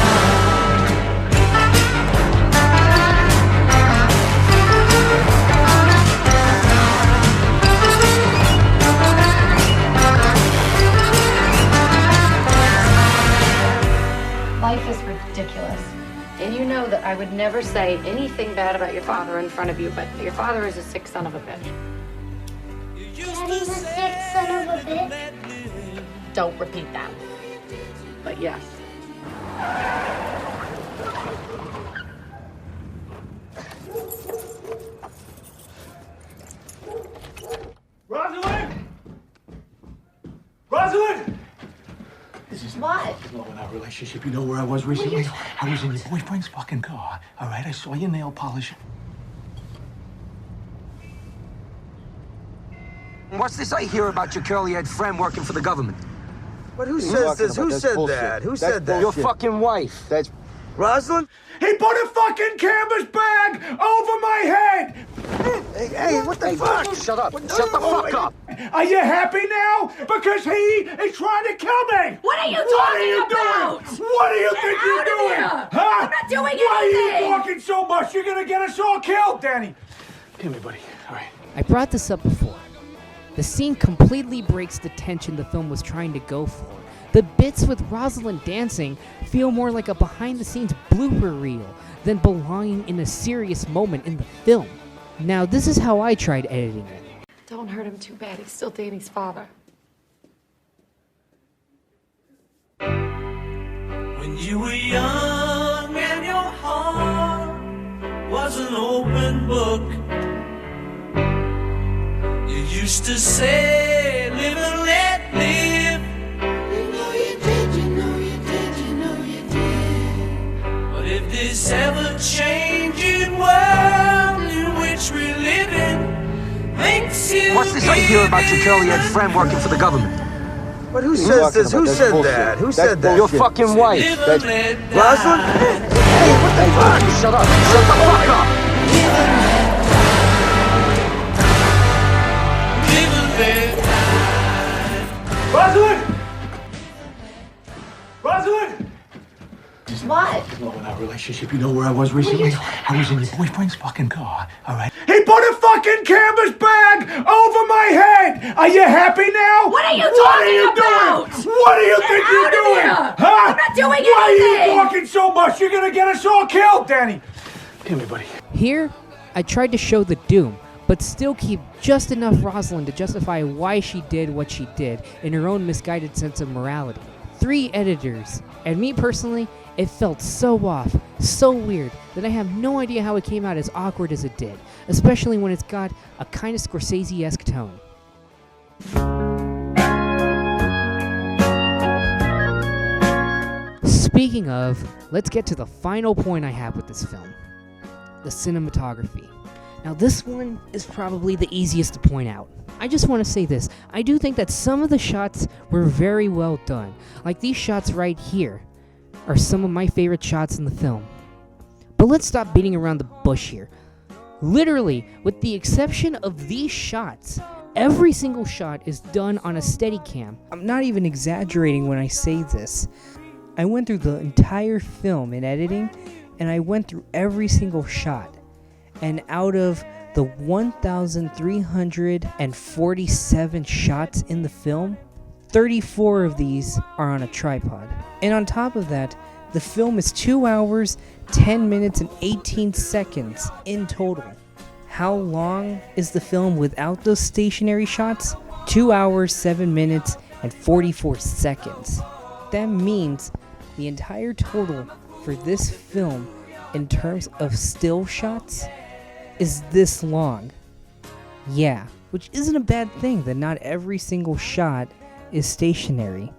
L: Life is ridiculous. And you know that I would never say anything bad about your father in front of you, but your father is a sick son of a bitch.
S: Daddy's a sick son of a bitch.
L: Don't repeat that. But yes.
P: Rosalind! Rosalind! This is
L: What?
P: low in our relationship. You know where I was recently? I was in your boyfriend's fucking car. All right, I saw your nail polish.
T: What's this I hear about your curly-haired friend working for the government?
R: But who says this? Who said that? Who said that?
T: Your fucking wife.
R: That's Rosalind?
P: He put a fucking canvas bag over my head!
R: Hey, what the fuck?
T: Shut up. Shut the fuck up.
P: Are you happy now? Because he is trying to kill me!
L: What are you
P: What are
L: talking
P: you
L: about?
P: doing? What do you think you're
L: out of
P: doing?
L: here.
P: Huh?
L: I'm not doing
P: Why are you
L: anything.
P: talking so much? You're gonna get us all killed, Danny. Come here, buddy. All right.
A: I brought this up before. The scene completely breaks the tension the film was trying to go for. The bits with Rosalind dancing feel more like a behind-the-scenes blooper reel than belonging in a serious moment in the film. Now, this is how I tried editing it.
L: Don't hurt him too bad. He's still Danny's father.
B: When you were young and your heart was an open book, you used to say, live and let live. You know you did, you know you did, you know you did. But if this ever-changing world in which we live in makes you
T: What's this I hear about your curly-haired friend working for the government?
R: But who says this? Who said that? Who said that?
T: Your fucking wife.
R: That's Rosalind? Hey, what the fuck?
T: Shut up. Shut the fuck up.
P: Rosalind! Rosalind!
L: What?
P: Low in our relationship. You know where I was recently? I was in your boyfriend's fucking car. All right. He put a fucking canvas bag over my head. Are you happy now?
L: What are you
P: What are you
L: talking about?
P: doing? What do you think
L: Get
P: you're
L: out of
P: doing?
L: here.
P: Huh?
L: I'm not doing
P: Why are you
L: anything.
P: talking so much? You're gonna get us all killed, Danny. Come here, buddy.
A: Here, I tried to show the doom, but still keep just enough Rosalind to justify why she did what she did in her own misguided sense of morality. 3 editors, and me personally, it felt so off, so weird, that I have no idea how it came out as awkward as it did, especially when it's got a kind of Scorsese-esque tone. Speaking of, let's get to the final point I have with this film. The cinematography. Now this one is probably the easiest to point out. I just want to say this, I do think that some of the shots were very well done. Like these shots right here are some of my favorite shots in the film. But let's stop beating around the bush here. Literally, with the exception of these shots, every single shot is done on a Steadicam. I'm not even exaggerating when I say this. I went through the entire film in editing, and I went through every single shot. And out of the 1,347 shots in the film, 34 of these are on a tripod. And on top of that, the film is 2 hours, 10 minutes, and 18 seconds in total. How long is the film without those stationary shots? 2 hours, 7 minutes, and 44 seconds. That means the entire total for this film in terms of still shots is this long. Yeah, which isn't a bad thing that not every single shot is stationary.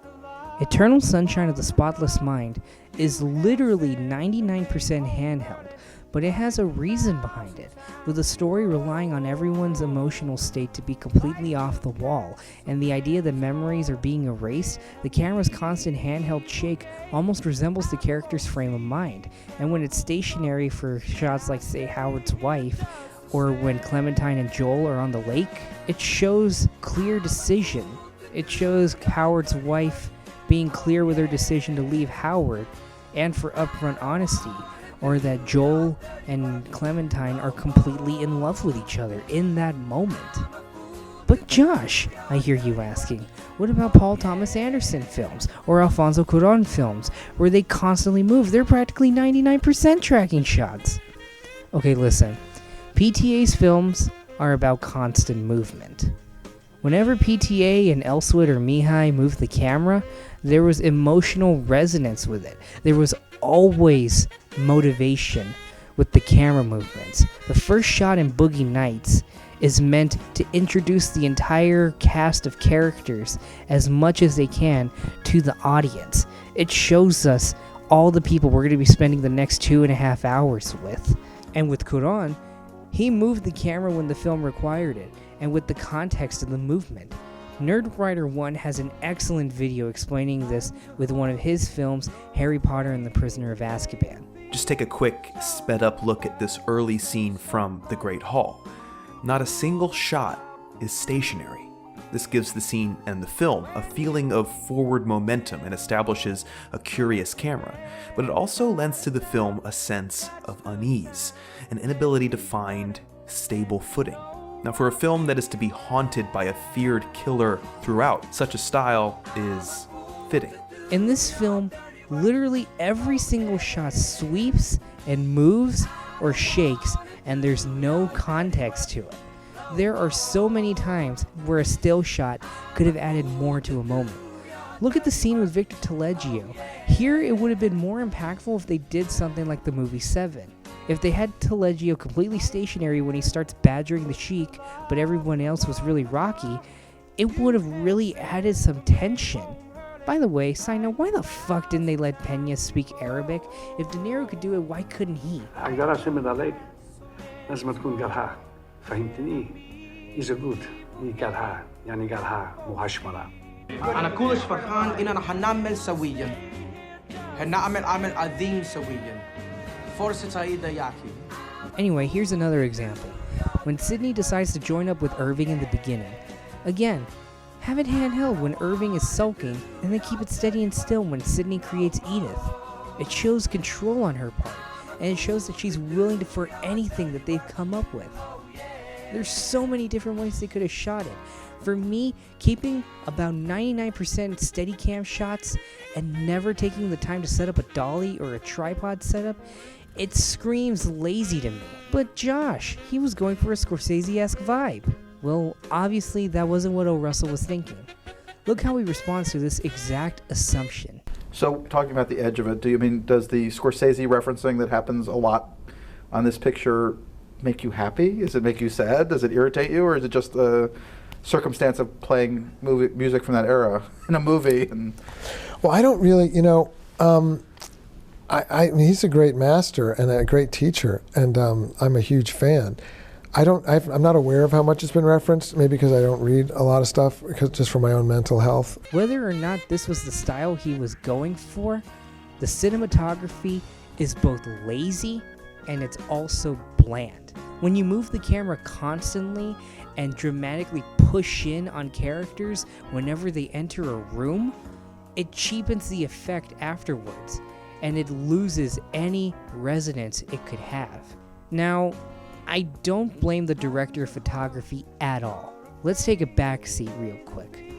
A: Eternal Sunshine of the Spotless Mind is literally 99% handheld, but it has a reason behind it, with the story relying on everyone's emotional state to be completely off the wall, and the idea that memories are being erased. The camera's constant handheld shake almost resembles the character's frame of mind, and when it's stationary for shots like, say, Howard's wife, or when Clementine and Joel are on the lake, it shows clear decision. It shows Howard's wife being clear with her decision to leave Howard, and for upfront honesty, or that Joel and Clementine are completely in love with each other in that moment. But Josh, I hear you asking, what about Paul Thomas Anderson films or Alfonso Cuarón films where they constantly move? They're practically 99% tracking shots. Okay, listen. PTA's films are about constant movement. Whenever PTA and Elswit or Mihai moved the camera, there was emotional resonance with it. There was always motivation with the camera movements. The first shot in Boogie Nights is meant to introduce the entire cast of characters as much as they can to the audience. It shows us all the people we're going to be spending the next 2.5 hours with. And with Cuarón, he moved the camera when the film required it, and with the context of the movement. Nerdwriter 1 has an excellent video explaining this with one of his films, Harry Potter and the Prisoner of Azkaban.
U: Just take a quick, sped-up look at this early scene from The Great Hall. Not a single shot is stationary. This gives the scene and the film a feeling of forward momentum and establishes a curious camera, but it also lends to the film a sense of unease, an inability to find stable footing. Now, for a film that is to be haunted by a feared killer throughout, such a style is fitting.
A: In this film, literally every single shot sweeps and moves or shakes, and there's no context to it. There are so many times where a still shot could have added more to a moment. Look at the scene with Victor Taleggio. Here, it would have been more impactful if they did something like the movie Seven. If they had Taleggio completely stationary when he starts badgering the Sheik, but everyone else was really rocky, it would have really added some tension. By the way, side note, why the fuck didn't they let Peña speak Arabic? If De Niro could do it, why couldn't he?
V: أقدر أعتمد عليك لازم تكون قالها فهمتني إذا قلت لي قالها يعني قالها مو هشمرة
W: أنا كلش فرحان إننا رح نعمل سويا هنعمل عمل عظيم سويا فرصة سعيدة ياكي.
A: Anyway, here's another example. When Sidney decides to join up with Irving in the beginning, again, have it handheld when Irving is sulking, and then keep it steady and still when Sidney creates Edith. It shows control on her part, and it shows that she's willing for anything that they've come up with. There's so many different ways they could have shot it. For me, keeping about 99% Steadicam shots and never taking the time to set up a dolly or a tripod setup, it screams lazy to me. But Josh, he was going for a Scorsese-esque vibe. Well, obviously that wasn't what O. Russell was thinking. Look how he responds to this exact assumption.
F: So, talking about the edge of it, does the Scorsese referencing that happens a lot on this picture make you happy? Does it make you sad? Does it irritate you? Or is it just a circumstance of playing music from that era in a movie?
E: Well, I don't really, I mean, he's a great master and a great teacher, and I'm a huge fan. I'm not aware of how much it's been referenced, maybe because I don't read a lot of stuff, just for my own mental health.
A: Whether or not this was the style he was going for, the cinematography is both lazy and it's also bland. When you move the camera constantly and dramatically push in on characters whenever they enter a room, it cheapens the effect afterwards, and it loses any resonance it could have. Now, I don't blame the director of photography at all. Let's take a backseat real quick.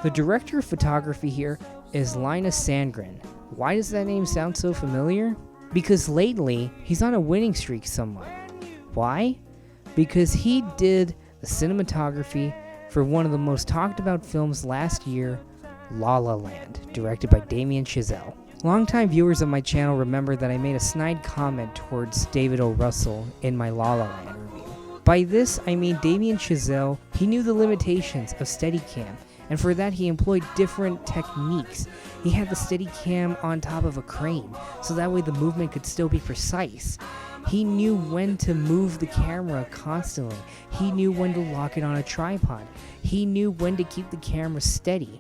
A: The director of photography here is Linus Sandgren. Why does that name sound so familiar? Because lately, he's on a winning streak somewhat. Why? Because he did the cinematography for one of the most talked about films last year, La La Land, directed by Damien Chazelle. Longtime viewers of my channel remember that I made a snide comment towards David O. Russell in my La La Land review. By this, I mean Damien Chazelle, he knew the limitations of Steadicam, and for that he employed different techniques. He had the Steadicam on top of a crane, so that way the movement could still be precise. He knew when to move the camera constantly. He knew when to lock it on a tripod. He knew when to keep the camera steady.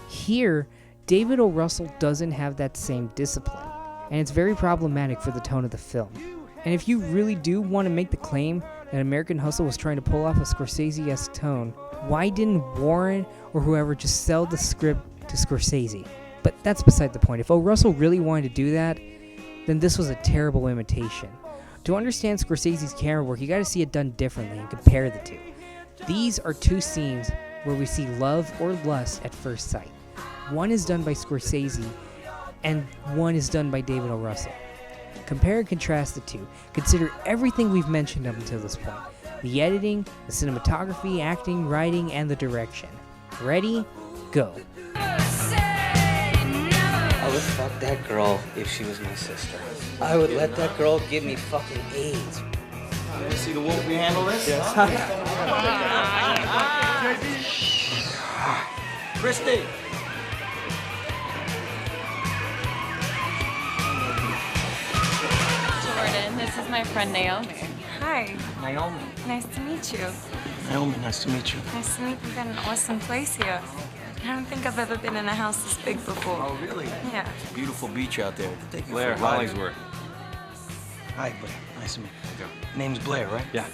A: Here, David O. Russell doesn't have that same discipline, and it's very problematic for the tone of the film. And if you really do want to make the claim that American Hustle was trying to pull off a Scorsese-esque tone, why didn't Warren or whoever just sell the script to Scorsese? But that's beside the point. If O. Russell really wanted to do that, then this was a terrible imitation. To understand Scorsese's camera work, you gotta see it done differently and compare the two. These are two scenes where we see love or lust at first sight. One is done by Scorsese, and one is done by David O. Russell. Compare and contrast the two. Consider everything we've mentioned up until this point. The editing, the cinematography, acting, writing, and the direction. Ready? Go.
C: I would fuck that girl if she was my sister. I would let that girl give me fucking AIDS.
P: You ready to see the wolf we handle this? Yes. Christy!
G: Jordan, this is my friend Naomi. Hi.
P: Naomi.
G: Nice to meet you.
P: Naomi, nice to meet you.
G: Nice to meet you. We've got an awesome place here. I don't think I've ever been in a house this big before.
P: Oh, really?
G: Yeah.
P: Beautiful beach out there. Take you
M: Blair,
P: for a ride.
M: Hollingsworth.
P: Hi, Blair. Nice to meet you. Name's Blair, right?
M: Yeah.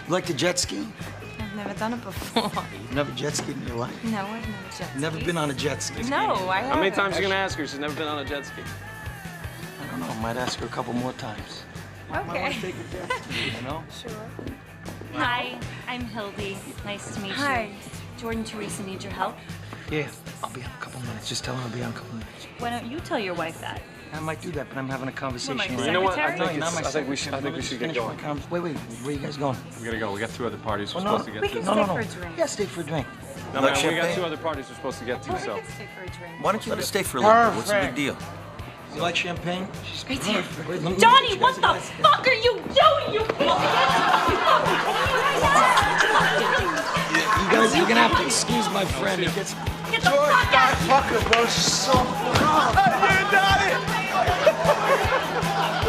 P: You like to jet ski?
G: I've never done it before.
P: You've never jet skied in your life?
G: No, I've never jet skied.
P: Never been on a jet ski?
G: No, I haven't.
M: How many times are you gonna ask her? She's never been on a jet ski.
P: I don't know. I might ask her a couple more times.
G: Okay.
P: You know?
G: Sure.
I: Hi, I'm Hildy. Nice to meet
G: Hi.
I: you. Jordan, Teresa need your help.
P: Yeah, I'll be on a couple minutes. Just tell her I'll be on a couple minutes.
I: Why don't you tell your wife that?
P: I might do that, but I'm having a conversation.
I: What, my
P: right
I: You know what? I
P: now.
I: think
P: No,
I: it's-
P: not my
M: I think we should- I think we
P: Just
M: should get
P: finish my
M: going.
P: Wait, where you guys going?
M: We gotta go. We got 2 other parties we're
P: Oh, no,
M: supposed to get
G: We
M: to.
G: can
P: no,
G: stay
P: no,
G: for
P: no.
G: a drink.
P: Yeah, stay for a drink.
M: No,
P: Like
M: man, we got
P: champagne?
M: 2 other parties we're supposed to get to,
G: Well,
M: so.
G: we can stay for a drink.
P: Why don't you let us stay for a little bit? What's the big deal? You like champagne?
G: Right here.
P: Wait, let me-
I: Johnny, what the fuck are you doing, you piece of
P: You guys, you're gonna have to excuse my friend. He gets.
I: Get the fuck out!
P: Fucker, bro, she's so fun.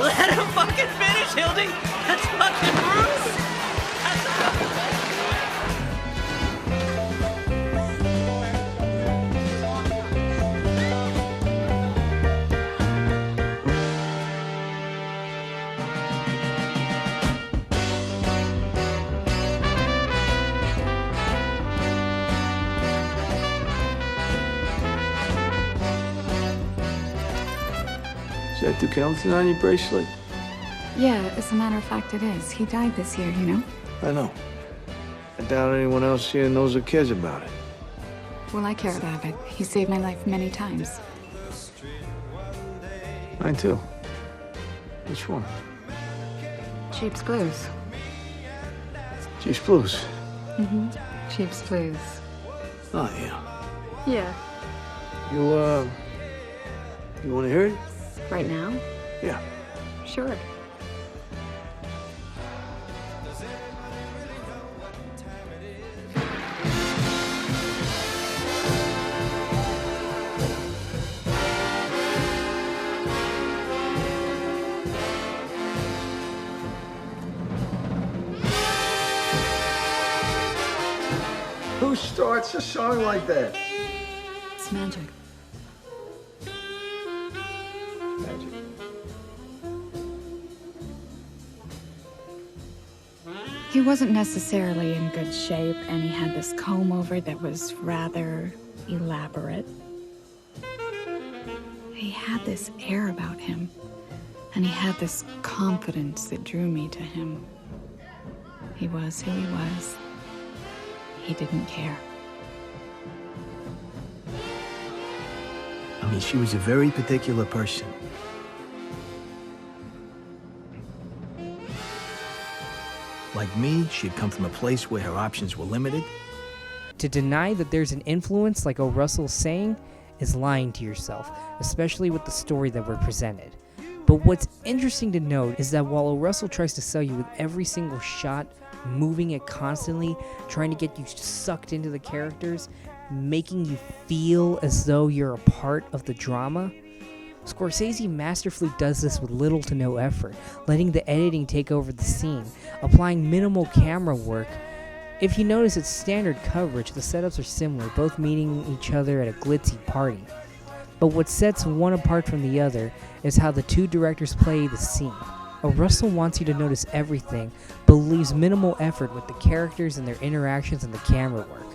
C: Let him fucking finish, Hildy. That's fucking rude.
V: Is that Duke Ellington on your bracelet?
D: Yeah, as a matter of fact, it is. He died this year, you know?
V: I know. I doubt anyone else here knows or cares about it.
D: Well, I care about it. He saved my life many times.
V: Mine too. Which one?
D: Cheap's Blues.
V: Chief's Blues.
D: Mm-hmm. Cheap's Blues.
V: Oh, yeah.
D: Yeah.
V: You want to hear it?
D: Right now?
V: Yeah.
D: Sure.
V: Who starts a song like that?
D: It's magic. He wasn't necessarily in good shape, and he had this comb over that was rather elaborate. He had this air about him, and he had this confidence that drew me to him. He was who he was. He didn't care.
P: I mean, she was a very particular person. Like me, she had come from a place where her options were limited.
A: To deny that there's an influence, like O. Russell's saying, is lying to yourself, especially with the story that we're presented. But what's interesting to note is that while O. Russell tries to sell you with every single shot, moving it constantly, trying to get you sucked into the characters, making you feel as though you're a part of the drama, Scorsese masterfully does this with little to no effort, letting the editing take over the scene, applying minimal camera work. If you notice its standard coverage, the setups are similar, both meeting each other at a glitzy party. But what sets one apart from the other is how the two directors play the scene. Russell wants you to notice everything, but leaves minimal effort with the characters and their interactions and the camera work.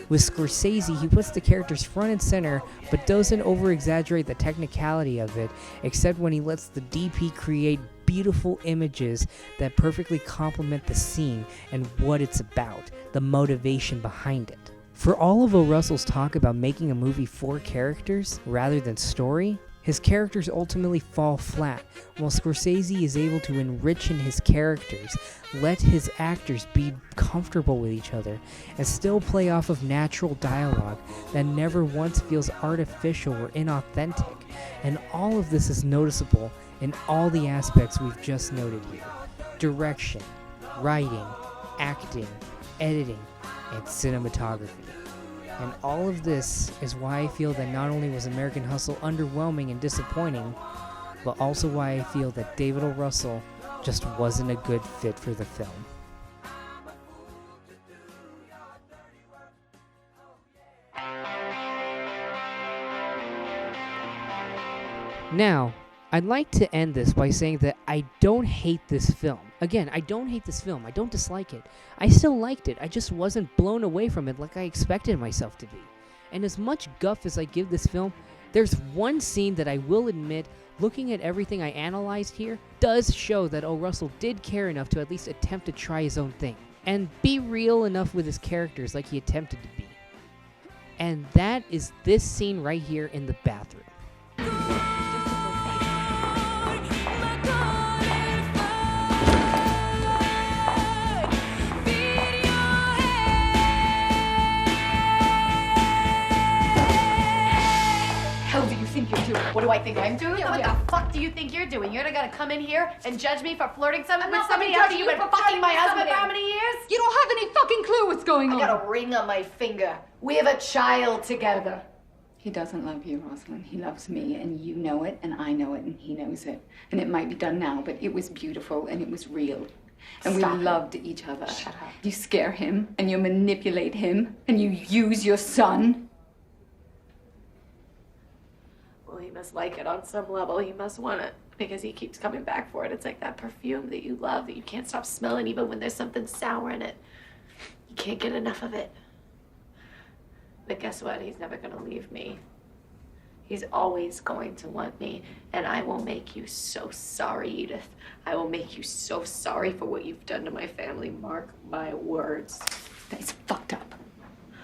A: With Scorsese, he puts the characters front and center, but doesn't over-exaggerate the technicality of it, except when he lets the DP create beautiful images that perfectly complement the scene and what it's about, the motivation behind it. For all of O. Russell's talk about making a movie for characters rather than story, his characters ultimately fall flat, while Scorsese is able to enrich in his characters, let his actors be comfortable with each other, and still play off of natural dialogue that never once feels artificial or inauthentic. And all of this is noticeable in all the aspects we've just noted here: direction, writing, acting, editing, and cinematography. And all of this is why I feel that not only was American Hustle underwhelming and disappointing, but also why I feel that David O. Russell just wasn't a good fit for the film. Now, I'd like to end this by saying that I don't hate this film. Again, I don't hate this film. I don't dislike it. I still liked it. I just wasn't blown away from it like I expected myself to be. And as much guff as I give this film, there's one scene that I will admit, looking at everything I analyzed here, does show that O. Russell did care enough to at least attempt to try his own thing. And be real enough with his characters like he attempted to be. And that is this scene right here in the bathroom.
L: What do I think I'm doing? What the fuck do you think you're doing? You're gonna come in here and judge me for flirting with somebody after you've been fucking my husband for how many years?
D: You don't have any fucking clue what's going on.
L: I got a ring on my finger. We have a child together.
D: He doesn't love you, Rosalind. He loves me, and you know it, and I know it, and he knows it. And it might be done now, but it was beautiful, and it was real. And we loved each other.
L: Shut up.
D: You scare him, and you manipulate him, and you use your son.
L: Well, he must like it on some level. He must want it because he keeps coming back for it. It's like that perfume that you love that you can't stop smelling even when there's something sour in it. You can't get enough of it. But guess what? He's never going to leave me. He's always going to want me. And I will make you so sorry, Edith. I will make you so sorry for what you've done to my family. Mark my words.
D: That is fucked up.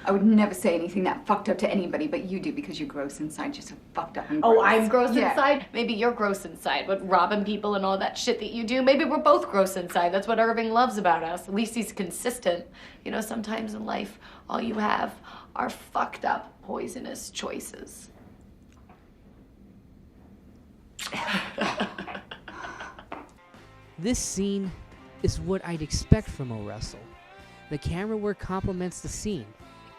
D: I would never say anything that fucked up to anybody, but you do because you're gross inside. You're so fucked up and gross.
L: Oh, I'm gross inside? Maybe you're gross inside with robbing people and all that shit that you do. Maybe we're both gross inside. That's what Irving loves about us. At least he's consistent. You know, sometimes in life, all you have are fucked up, poisonous choices.
A: This scene is what I'd expect from O. Russell. The camera work complements the scene.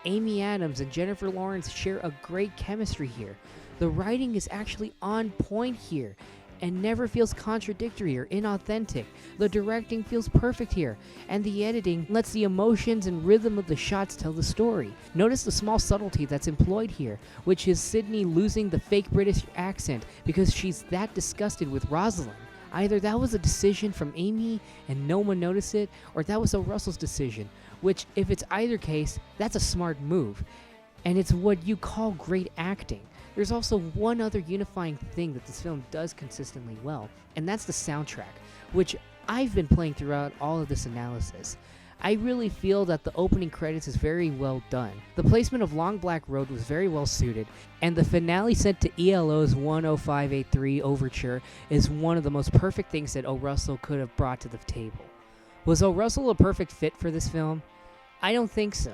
A: Amy Adams and Jennifer Lawrence share a great chemistry here. The writing is actually on point here and never feels contradictory or inauthentic. The directing feels perfect here, and the editing lets the emotions and rhythm of the shots tell the story. Notice the small subtlety that's employed here, which is Sydney losing the fake British accent because she's that disgusted with Rosalind. Either that was a decision from Amy and no one noticed it, or that was O. Russell's decision, which, if it's either case, that's a smart move. And it's what you call great acting. There's also one other unifying thing that this film does consistently well, and that's the soundtrack, which I've been playing throughout all of this analysis. I really feel that the opening credits is very well done. The placement of Long Black Road was very well suited, and the finale set to ELO's 10583 Overture is one of the most perfect things that O. Russell could have brought to the table. Was O. Russell a perfect fit for this film? I don't think so.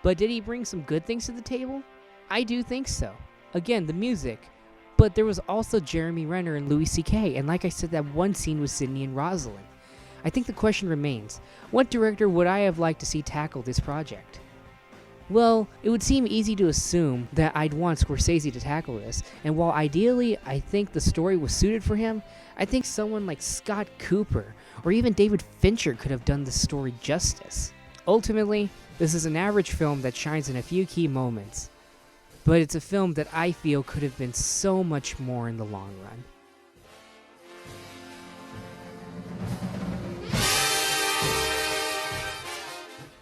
A: But did he bring some good things to the table? I do think so. Again, the music. But there was also Jeremy Renner and Louis C.K. And like I said, that one scene with Sydney and Rosalind. I think the question remains, what director would I have liked to see tackle this project? Well, it would seem easy to assume that I'd want Scorsese to tackle this, and while ideally I think the story was suited for him, I think someone like Scott Cooper or even David Fincher could have done this story justice. Ultimately, this is an average film that shines in a few key moments, but it's a film that I feel could have been so much more in the long run.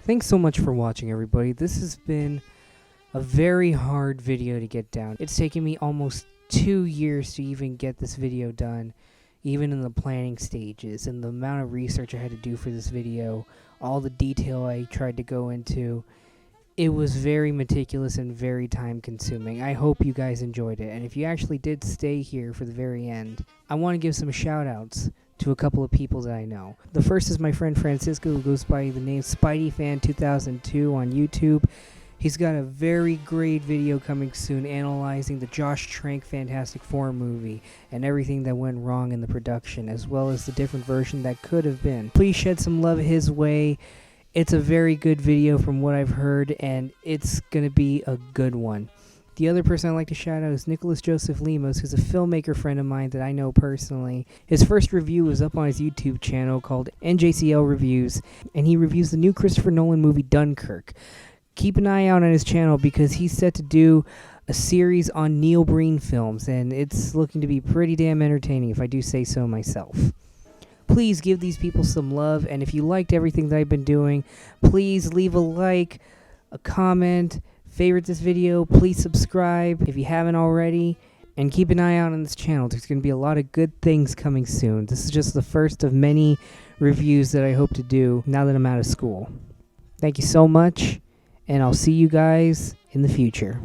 A: Thanks so much for watching, everybody. This has been a very hard video to get down. It's taken me almost 2 years to even get this video done, even in the planning stages, and the amount of research I had to do for this video, all the detail I tried to go into. It was very meticulous and very time consuming. I hope you guys enjoyed it, and if you actually did stay here for the very end, I want to give some shout outs to a couple of people that I know. The first is my friend Francisco, who goes by the name SpideyFan2002 on YouTube. He's got a very great video coming soon analyzing the Josh Trank Fantastic Four movie and everything that went wrong in the production, as well as the different version that could have been. Please shed some love his way. It's a very good video from what I've heard, and it's going to be a good one. The other person I'd like to shout out is Nicholas Joseph Lemos, who's a filmmaker friend of mine that I know personally. His first review was up on his YouTube channel called NJCL Reviews, and he reviews the new Christopher Nolan movie Dunkirk. Keep an eye out on his channel because he's set to do a series on Neil Breen films, and it's looking to be pretty damn entertaining if I do say so myself. Please give these people some love, and if you liked everything that I've been doing, please leave a like, a comment, favorite this video, please subscribe if you haven't already, and keep an eye out on this channel. There's going to be a lot of good things coming soon. This is just the first of many reviews that I hope to do now that I'm out of school. Thank you so much, and I'll see you guys in the future.